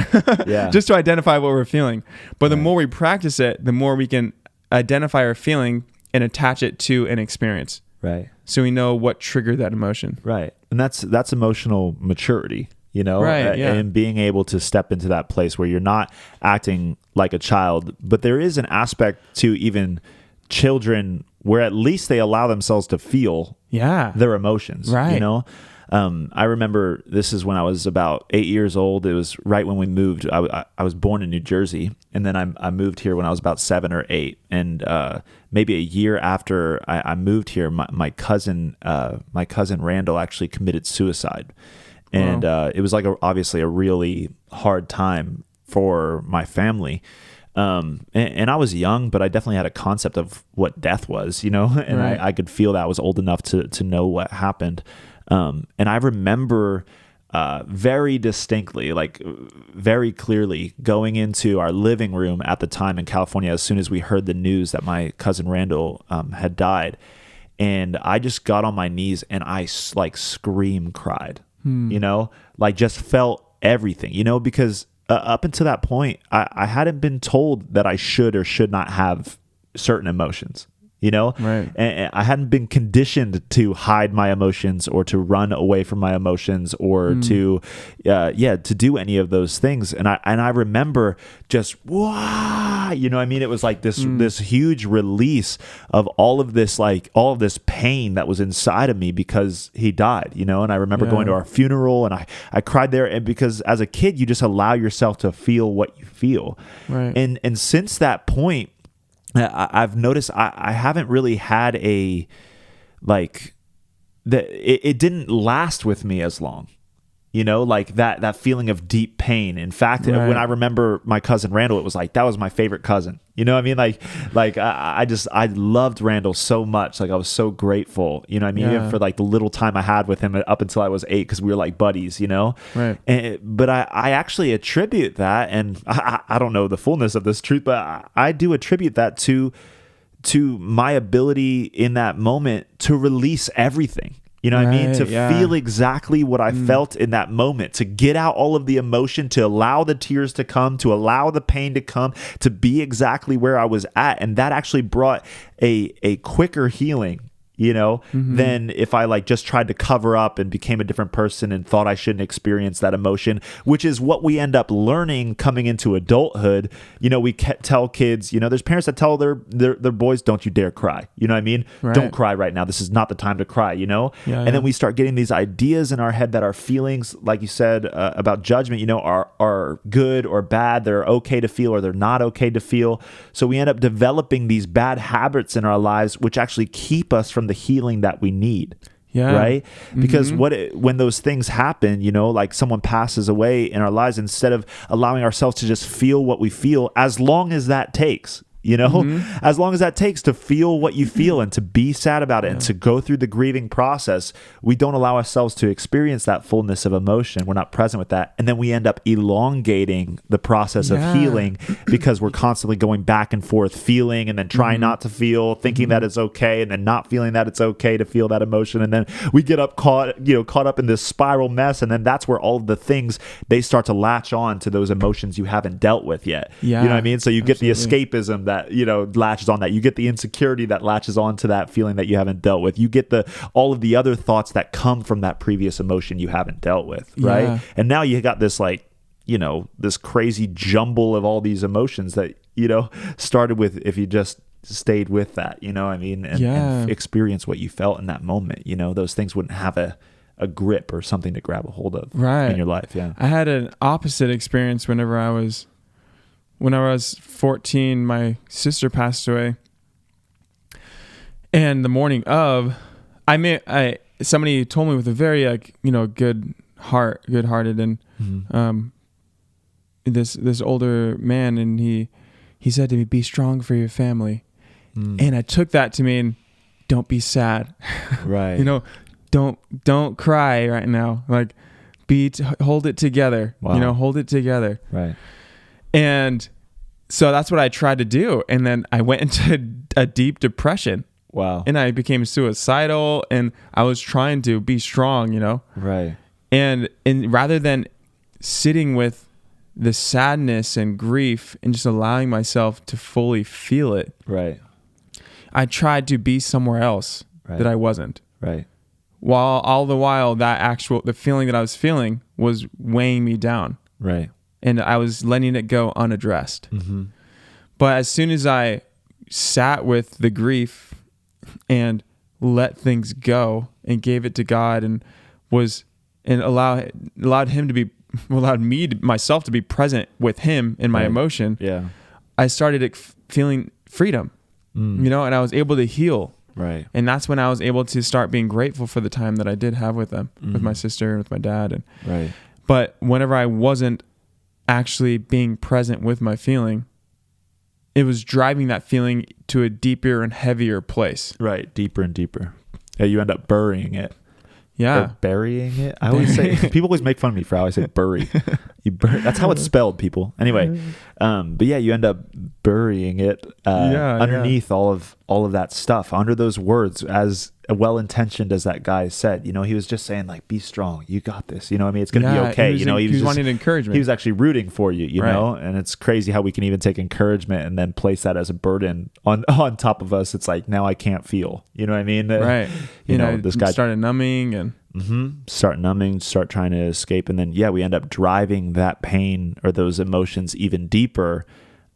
B: Yeah.
C: Just to identify what we're feeling. But the more we practice it, the more we can identify our feeling and attach it to an experience.
B: Right.
C: So we know what triggered that emotion.
B: Right. And that's emotional maturity,
C: Right. Yeah.
B: And being able to step into that place where you're not acting like a child, but there is an aspect to even children where at least they allow themselves to feel their emotions,
C: Right.
B: I remember this is when I was about 8 years old. It was right when we moved. I was born in New Jersey, and then I moved here when I was about 7 or 8. And maybe a year after I moved here, my cousin Randall actually committed suicide. And it was like obviously a really hard time for my family. And I was young, but I definitely had a concept of what death was, and
C: Right.
B: I could feel that I was old enough to know what happened. And I remember very distinctly, like very clearly, going into our living room at the time in California as soon as we heard the news that my cousin Randall had died. And I just got on my knees and I like scream cried, like just felt everything, because up until that point, I hadn't been told that I should or should not have certain emotions,
C: Right.
B: And I hadn't been conditioned to hide my emotions or to run away from my emotions or to do any of those things. And I remember just, wow, it was like this huge release of all of this pain that was inside of me because he died, and I remember going to our funeral and I cried there. And because as a kid, you just allow yourself to feel what you feel.
C: Right.
B: And since that point, I've noticed I haven't really had it didn't last with me as long, like that feeling of deep pain. In fact,
C: Right.
B: when I remember my cousin Randall, it was like, that was my favorite cousin. I loved Randall so much. Like I was so grateful, even for like the little time I had with him up until I was 8, because we were like buddies,
C: Right.
B: But I actually attribute that, and I don't know the fullness of this truth, but I do attribute that to my ability in that moment to release everything. You know what I mean?
C: Right,
B: To
C: yeah.
B: feel exactly what I felt in that moment, to get out all of the emotion, to allow the tears to come, to allow the pain to come, to be exactly where I was at. And that actually brought a quicker healing, than if I just tried to cover up and became a different person and thought I shouldn't experience that emotion, which is what we end up learning coming into adulthood. We tell kids, there's parents that tell their boys, don't you dare cry. You know what I mean?
C: Right.
B: Don't cry right now. This is not the time to cry, And then we start getting these ideas in our head that our feelings, like you said, about judgment, are good or bad. They're okay to feel or they're not okay to feel. So we end up developing these bad habits in our lives, which actually keep us from the healing that we need.
C: Yeah.
B: Right. Because when those things happen, like someone passes away in our lives, instead of allowing ourselves to just feel what we feel, as long as that takes, as long as that takes to feel what you feel and to be sad about it and to go through the grieving process, we don't allow ourselves to experience that fullness of emotion. We're not present with that. And then we end up elongating the process of healing because we're constantly going back and forth, feeling and then trying not to feel, thinking that it's okay, and then not feeling that it's okay to feel that emotion. And then we get caught up in this spiral mess. And then that's where all of the things, they start to latch on to those emotions you haven't dealt with yet.
C: Yeah.
B: You know what I mean? So you get the
C: Absolutely.
B: escapism that latches on that. You get the insecurity that latches on to that feeling that you haven't dealt with. You get all of the other thoughts that come from that previous emotion you haven't dealt with, right?
C: Yeah.
B: And now you got this this crazy jumble of all these emotions that started with, if you just stayed with that, and experience what you felt in that moment, those things wouldn't have a grip or something to grab a hold of in your life. Yeah.
C: I had an opposite experience when I was 14, my sister passed away. And the morning of, somebody told me with a very good-hearted, and this older man, and he said to me, "Be strong for your family." And I took that to mean, don't be sad.
B: Right.
C: Don't cry right now. Like, hold it together.
B: Wow.
C: Hold it together.
B: Right.
C: And so that's what I tried to do. And then I went into a deep depression.
B: Wow.
C: And I became suicidal, and I was trying to be strong,
B: Right.
C: And rather than sitting with the sadness and grief and just allowing myself to fully feel it,
B: Right.
C: I tried to be somewhere else that I wasn't.
B: Right.
C: While all the while the feeling that I was feeling was weighing me down.
B: Right.
C: And I was letting it go unaddressed.
B: Mm-hmm.
C: But as soon as I sat with the grief and let things go and gave it to God and was, and allowed me myself to be present with him in my emotion.
B: Yeah.
C: I started feeling freedom, you know, and I was able to heal.
B: Right.
C: And that's when I was able to start being grateful for the time that I did have with them, with my sister and with my dad. And
B: right.
C: But whenever I wasn't actually being present with my feeling, it was driving that feeling to a deeper and heavier place.
B: Right. Deeper and deeper. Yeah, you end up burying it.
C: Yeah.
B: Or burying it. I always say, people always make fun of me for how I say bury. That's how it's spelled, people. Anyway, but yeah, you end up burying it underneath all of that stuff, under those words, as well-intentioned as that guy said. You know, he was just saying, like, be strong. You got this. You know what I mean? It's going to be okay. He was
C: wanting encouragement.
B: He was actually rooting for you, you know? And it's crazy how we can even take encouragement and then place that as a burden on top of us. It's like, now I can't feel. You know what I mean?
C: Right.
B: You know, this guy
C: started numbing and...
B: start trying to escape, and then we end up driving that pain or those emotions even deeper,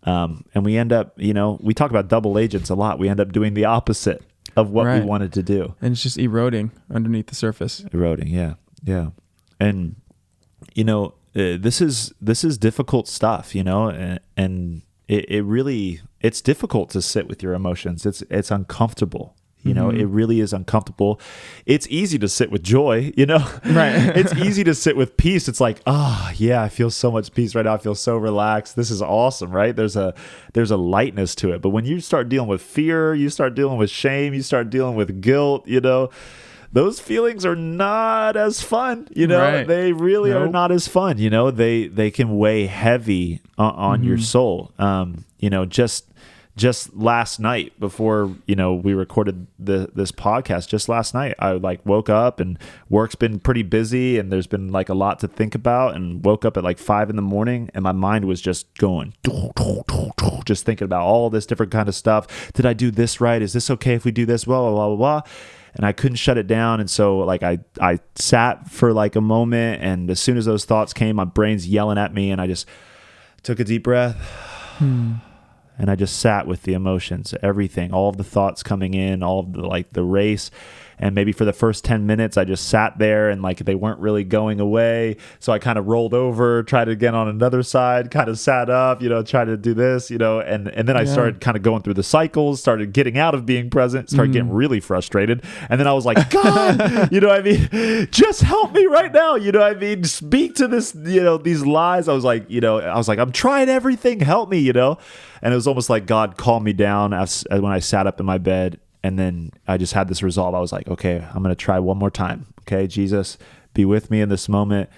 B: and we end up, you know, we talk about double agents a lot. We end up doing the opposite of what we wanted to do,
C: and it's just eroding underneath the surface.
B: And you know, this is difficult stuff, you know, and it really, it's difficult to sit with your emotions. It's uncomfortable. You know, it really is uncomfortable. It's easy to sit with joy, you know?
C: Right.
B: It's easy to sit with peace. It's like, I feel so much peace right now. I feel so relaxed. This is awesome, right? There's a lightness to it. But when you start dealing with fear, you start dealing with shame, you start dealing with guilt, you know, those feelings are not as fun, you know?
C: Right.
B: They really are not as fun, you know? They can weigh heavy on your soul. You know, just last night, before, you know, we recorded this podcast, just last night, I woke up, and work's been pretty busy, and there's been a lot to think about, and woke up at 5 a.m, and my mind was just going, just thinking about all this different kind of stuff. Did I do this right? Is this okay if we do this? Blah, blah, blah, blah, blah. And I couldn't shut it down. And so I sat for a moment, and as soon as those thoughts came, my brain's yelling at me, and I just took a deep breath. And I just sat with the emotions, everything, all of the thoughts coming in, all of the race. And maybe for the first 10 minutes, I just sat there, and they weren't really going away. So I kind of rolled over, tried to get on another side, kind of sat up, you know, tried to do this, you know, and then I started kind of going through the cycles, started getting out of being present, started getting really frustrated. And then I was like, God, you know what I mean? Just help me right now. You know what I mean? Speak to this, you know, these lies. I was like, I'm trying everything. Help me, you know? And it was almost like God calmed me down when I sat up in my bed. And then I just had this resolve. I was like, okay, I'm going to try one more time. Okay, Jesus, be with me in this moment.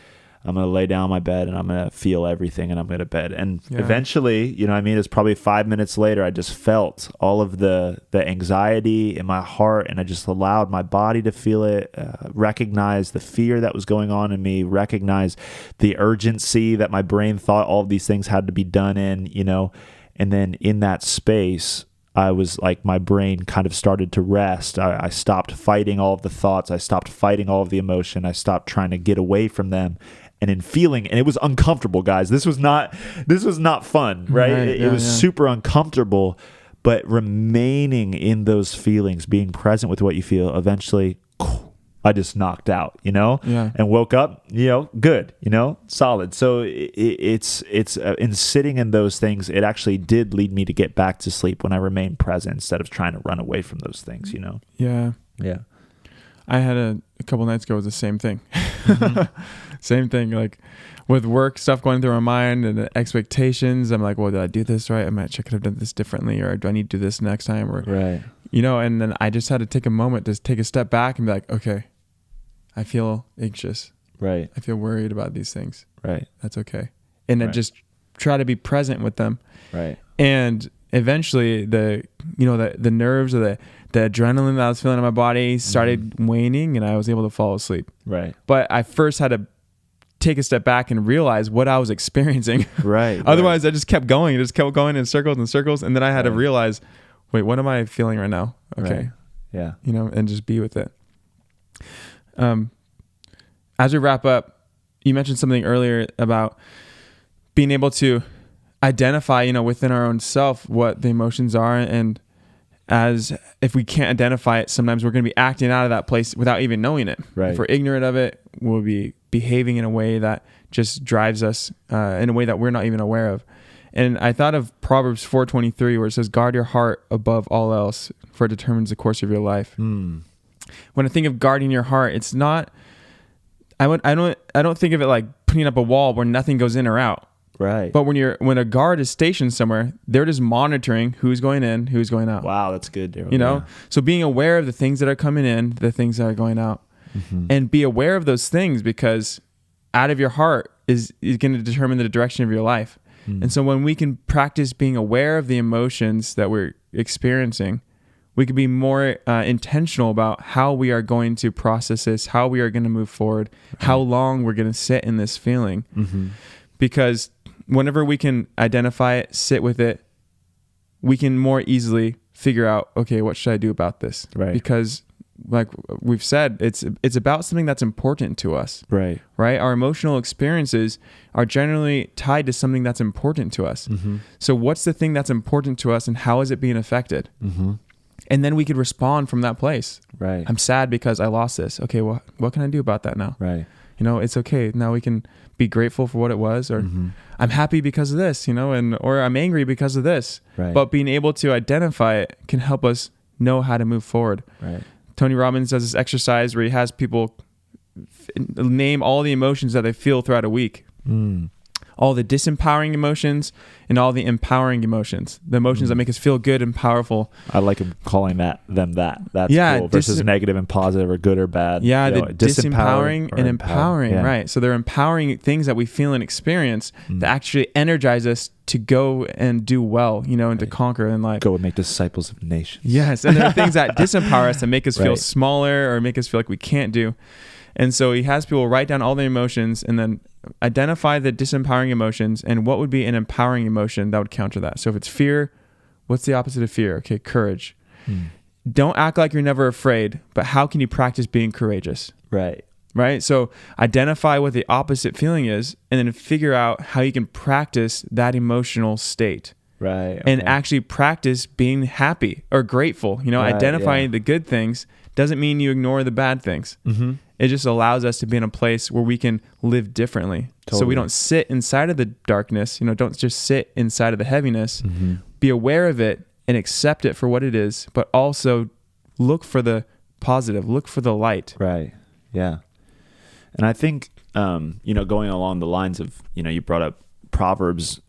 B: I'm going to lay down on my bed, and I'm going to feel everything, and I'm going to bed. And eventually, you know what I mean? It's probably 5 minutes later, I just felt all of the anxiety in my heart, and I just allowed my body to feel it, recognize the fear that was going on in me, recognize the urgency that my brain thought all of these things had to be done in, you know. And then in that space, I was my brain kind of started to rest. I stopped fighting all of the thoughts. I stopped fighting all of the emotion. I stopped trying to get away from them. And in feeling, and it was uncomfortable, guys. This was not fun, right? It was super uncomfortable, but remaining in those feelings, being present with what you feel, eventually I just knocked out, you know, and woke up, you know, good, you know, solid. So it's in sitting in those things, it actually did lead me to get back to sleep when I remained present instead of trying to run away from those things, you know?
C: Yeah.
B: Yeah.
C: I had a couple nights ago, it was the same thing. Same thing, with work stuff going through my mind and the expectations. I'm like, well, did I do this right? I could have done this differently, or do I need to do this next time? Or,
B: right.
C: You know, and then I just had to take a moment to take a step back and be like, okay, I feel anxious.
B: Right.
C: I feel worried about these things.
B: Right.
C: That's okay. And then just try to be present with them.
B: Right.
C: And eventually the nerves or the adrenaline that I was feeling in my body started waning, and I was able to fall asleep.
B: Right.
C: But I first had to take a step back and realize what I was experiencing.
B: Right.
C: Otherwise, I just kept going. It just kept going in circles and circles. And then I had to realize, wait, what am I feeling right now? Okay.
B: Right. Yeah.
C: You know, and just be with it. As we wrap up, you mentioned something earlier about being able to identify, you know, within our own self what the emotions are. And as if we can't identify it, sometimes we're going to be acting out of that place without even knowing it.
B: Right.
C: If we're ignorant of it, we'll be behaving in a way that just drives us in a way that we're not even aware of. And I thought of Proverbs 4:23, where it says, "Guard your heart above all else, for it determines the course of your life." When I think of guarding your heart, it's not. I don't think of it like putting up a wall where nothing goes in or out.
B: Right.
C: But when a guard is stationed somewhere, they're just monitoring who's going in, who's going out.
B: Wow, that's good, Darryl.
C: You know, so being aware of the things that are coming in, the things that are going out, and be aware of those things, because out of your heart is going to determine the direction of your life. And so when we can practice being aware of the emotions that we're experiencing, we can be more intentional about how we are going to process this, how we are going to move forward, how long we're going to sit in this feeling. Because whenever we can identify it, sit with it, we can more easily figure out, okay, what should I do about this?
B: Right.
C: Because like we've said, it's about something that's important to us.
B: Right.
C: Right? Our emotional experiences are generally tied to something that's important to us. So what's the thing that's important to us, and how is it being affected? And then we could respond from that place.
B: Right.
C: I'm sad because I lost this. Okay, well, what can I do about that now?
B: Right.
C: You know, it's okay. Now we can be grateful for what it was, or I'm happy because of this, you know, or I'm angry because of this.
B: Right.
C: But being able to identify it can help us know how to move forward.
B: Right.
C: Tony Robbins does this exercise where he has people name all the emotions that they feel throughout a week. All the disempowering emotions and all the empowering emotions. The emotions that make us feel good and powerful.
B: I like him calling them that. That's cool. Versus negative and positive, or good or bad.
C: Yeah, the disempowering and empowering.
B: Yeah.
C: Right. So they're empowering things that we feel and experience that actually energize us to go and do well, you know, and to conquer in life.
B: Go and make disciples of nations.
C: Yes. And there are things that disempower us and make us feel smaller or make us feel like we can't do. And so he has people write down all the emotions and then identify the disempowering emotions and what would be an empowering emotion that would counter that. So if it's fear, what's the opposite of fear? Okay, courage. Don't act like you're never afraid, but how can you practice being courageous?
B: Right.
C: Right? So identify what the opposite feeling is, and then figure out how you can practice that emotional state.
B: Right.
C: And actually practice being happy or grateful. You know, identifying the good things doesn't mean you ignore the bad things. It just allows us to be in a place where we can live differently. Totally. So we don't sit inside of the darkness, you know, don't just sit inside of the heaviness. Be aware of it and accept it for what it is, but also look for the positive, look for the light.
B: Right. Yeah. And I think, you know, going along the lines of, you know, you brought up Proverbs,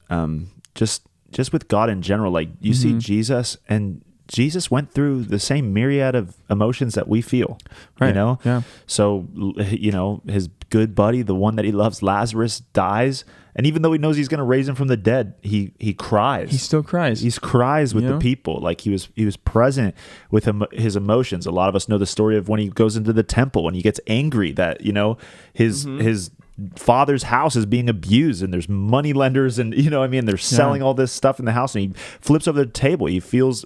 B: just with God in general, like you see Jesus, and Jesus went through the same myriad of emotions that we feel, you know?
C: Yeah.
B: So, you know, his good buddy, the one that he loves, Lazarus, dies. And even though he knows he's going to raise him from the dead, he cries.
C: He still cries.
B: He cries with the people. Like he was present with his emotions. A lot of us know the story of when he goes into the temple and he gets angry that, you know, his father's house is being abused and there's money lenders and, you know what I mean, they're selling all this stuff in the house, and he flips over the table. He feels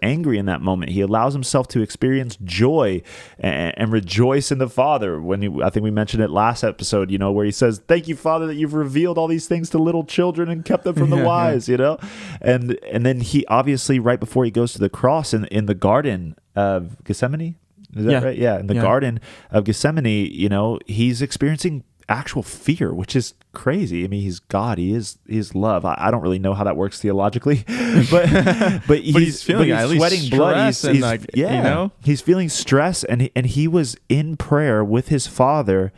B: angry in that moment. He allows himself to experience joy and rejoice in the Father. I think we mentioned it last episode, you know, where he says, "Thank you, Father, that you've revealed all these things to little children and kept them from the wise," you know? And then he obviously, right before he goes to the cross in the Garden of Gethsemane, is that right? Yeah, in the Garden of Gethsemane, you know, he's experiencing actual fear, which is crazy. I mean, he's God. He is love. I don't really know how that works theologically, but he's feeling
C: he's
B: sweating blood. He's
C: you know,
B: he's feeling stress, and he was in prayer with his Father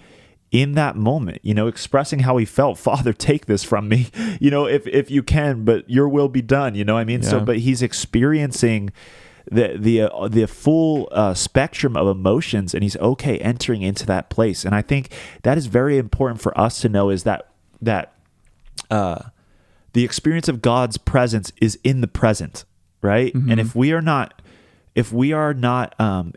B: in that moment, you know, expressing how he felt. "Father, take this from me, you know, if you can, but your will be done." You know what I mean? So, but he's experiencing the full spectrum of emotions, and he's okay entering into that place. And I think that is very important for us to know, is that the experience of God's presence is in the present, right? And if we are not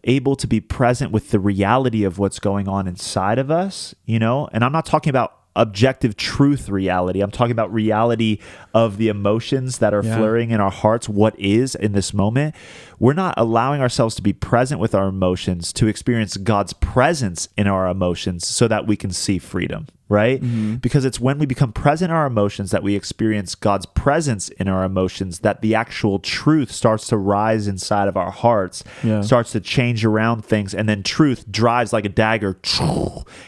B: able to be present with the reality of what's going on inside of us, you know, and I'm not talking about objective truth reality. I'm talking about reality of the emotions that are flurrying in our hearts, what is in this moment. we're not allowing ourselves to be present with our emotions, to experience God's presence in our emotions so that we can see freedom, right? Because it's when we become present in our emotions that we experience God's presence in our emotions, that the actual truth starts to rise inside of our hearts, starts to change around things, and then truth drives like a dagger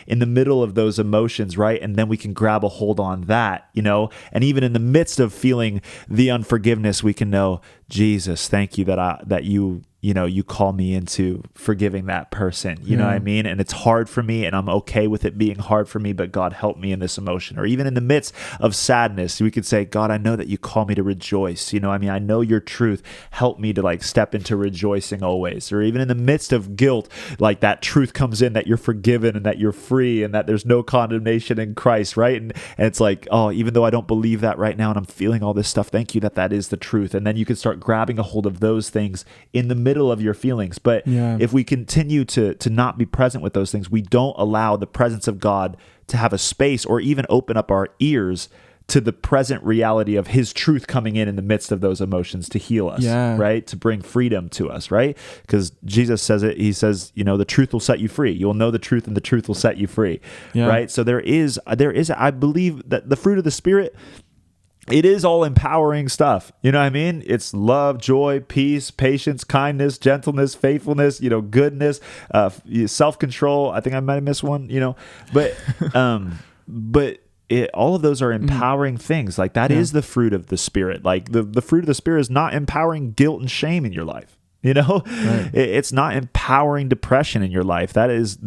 B: in the middle of those emotions, right? And then we can grab a hold on that, and even in the midst of feeling the unforgiveness, we can know, Jesus, thank you that you call me into forgiving that person. You know what I mean? And it's hard for me, and I'm okay with it being hard for me, but God, help me in this emotion. Or even in the midst of sadness, we could say, God, I know that you call me to rejoice. I know your truth. Help me to step into rejoicing always. Or even in the midst of guilt, that truth comes in, that you're forgiven and that you're free and that there's no condemnation in Christ, right? And it's even though I don't believe that right now and I'm feeling all this stuff, thank you that is the truth. And then you can start grabbing a hold of those things in the middle of your feelings. But if we continue to not be present with those things, we don't allow the presence of God to have a space or even open up our ears to the present reality of his truth coming in the midst of those emotions to heal us, right? To bring freedom to us, right? Because Jesus says it, he says, the truth will set you free. You'll know the truth and the truth will set you free, right? So there is, I believe that the fruit of the Spirit, it is all empowering stuff. You know what I mean? It's love, joy, peace, patience, kindness, gentleness, faithfulness, goodness, self-control. I think I might have missed one, but all of those are empowering things. That is the fruit of the Spirit. The fruit of the Spirit is not empowering guilt and shame in your life. Right. It's not empowering depression in your life. That is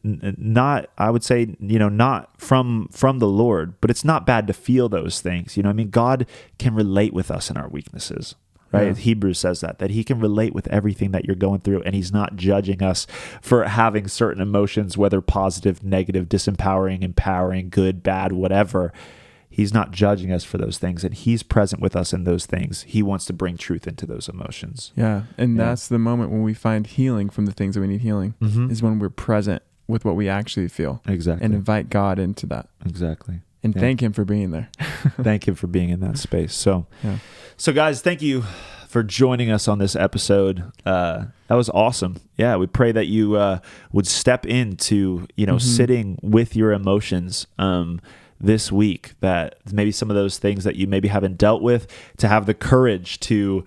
B: not, I would say, not from the Lord, but it's not bad to feel those things. God can relate with us in our weaknesses, right? Yeah. Hebrews says that he can relate with everything that you're going through, and he's not judging us for having certain emotions, whether positive, negative, disempowering, empowering, good, bad, whatever. He's not judging us for those things, and he's present with us in those things. He wants to bring truth into those emotions.
C: Yeah, and that's the moment when we find healing from the things that we need healing, is when we're present with what we actually feel.
B: Exactly.
C: And invite God into that.
B: Exactly.
C: And thank him for being there.
B: Thank him for being in that space. So guys, thank you for joining us on this episode. That was awesome. Yeah, we pray that you would step into, sitting with your emotions, this week, that maybe some of those things that you maybe haven't dealt with, to have the courage to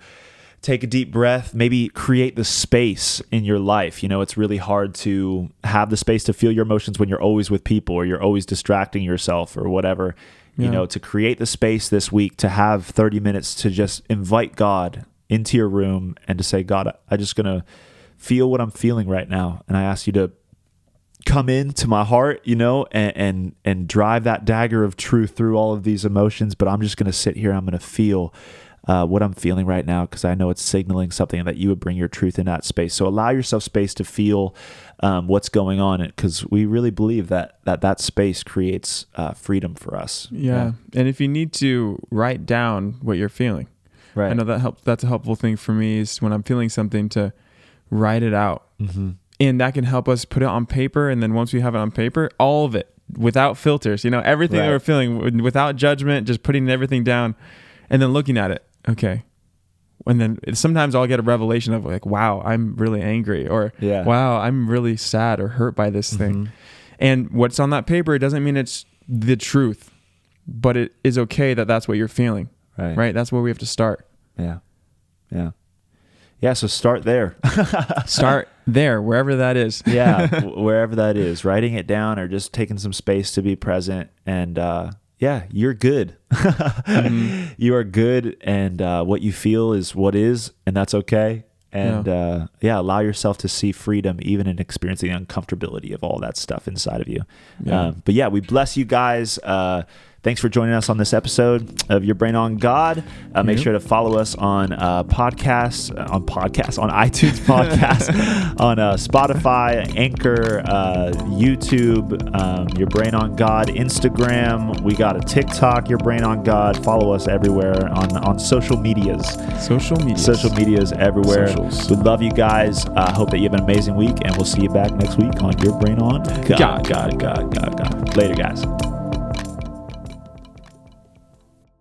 B: take a deep breath, maybe create the space in your life. It's really hard to have the space to feel your emotions when you're always with people or you're always distracting yourself or whatever. To create the space this week, to have 30 minutes to just invite God into your room and to say, God, I'm just going to feel what I'm feeling right now. And I ask you to come into my heart, and drive that dagger of truth through all of these emotions. But I'm just going to sit here. I'm going to feel what I'm feeling right now, because I know it's signaling something, that you would bring your truth in that space. So allow yourself space to feel what's going on, because we really believe that space creates freedom for us.
C: Yeah. And if you need to write down what you're feeling, right? I know that helps. That's a helpful thing for me, is when I'm feeling something, to write it out. And that can help us put it on paper. And then once we have it on paper, all of it, without filters, everything that we're feeling, without judgment, just putting everything down and then looking at it. Okay. And then sometimes I'll get a revelation of wow, I'm really angry, or wow, I'm really sad or hurt by this thing. And what's on that paper, it doesn't mean it's the truth, but it is okay that that's what you're feeling. Right. That's where we have to start.
B: Yeah, so start there.
C: Start there, wherever that is.
B: Wherever that is. Writing it down, or just taking some space to be present. And you're good. You are good, and what you feel is what is, and that's okay. And allow yourself to see freedom even in experiencing the uncomfortability of all that stuff inside of you. But we bless you guys. Thanks for joining us on this episode of Your Brain on God. Make sure to follow us on podcasts, on iTunes podcasts, on Spotify, Anchor, YouTube, Your Brain on God, Instagram. We got a TikTok, Your Brain on God. Follow us everywhere on social medias. Social medias everywhere. Socials. We love you guys. Hope that you have an amazing week, and we'll see you back next week on Your Brain on God. God. Later, guys.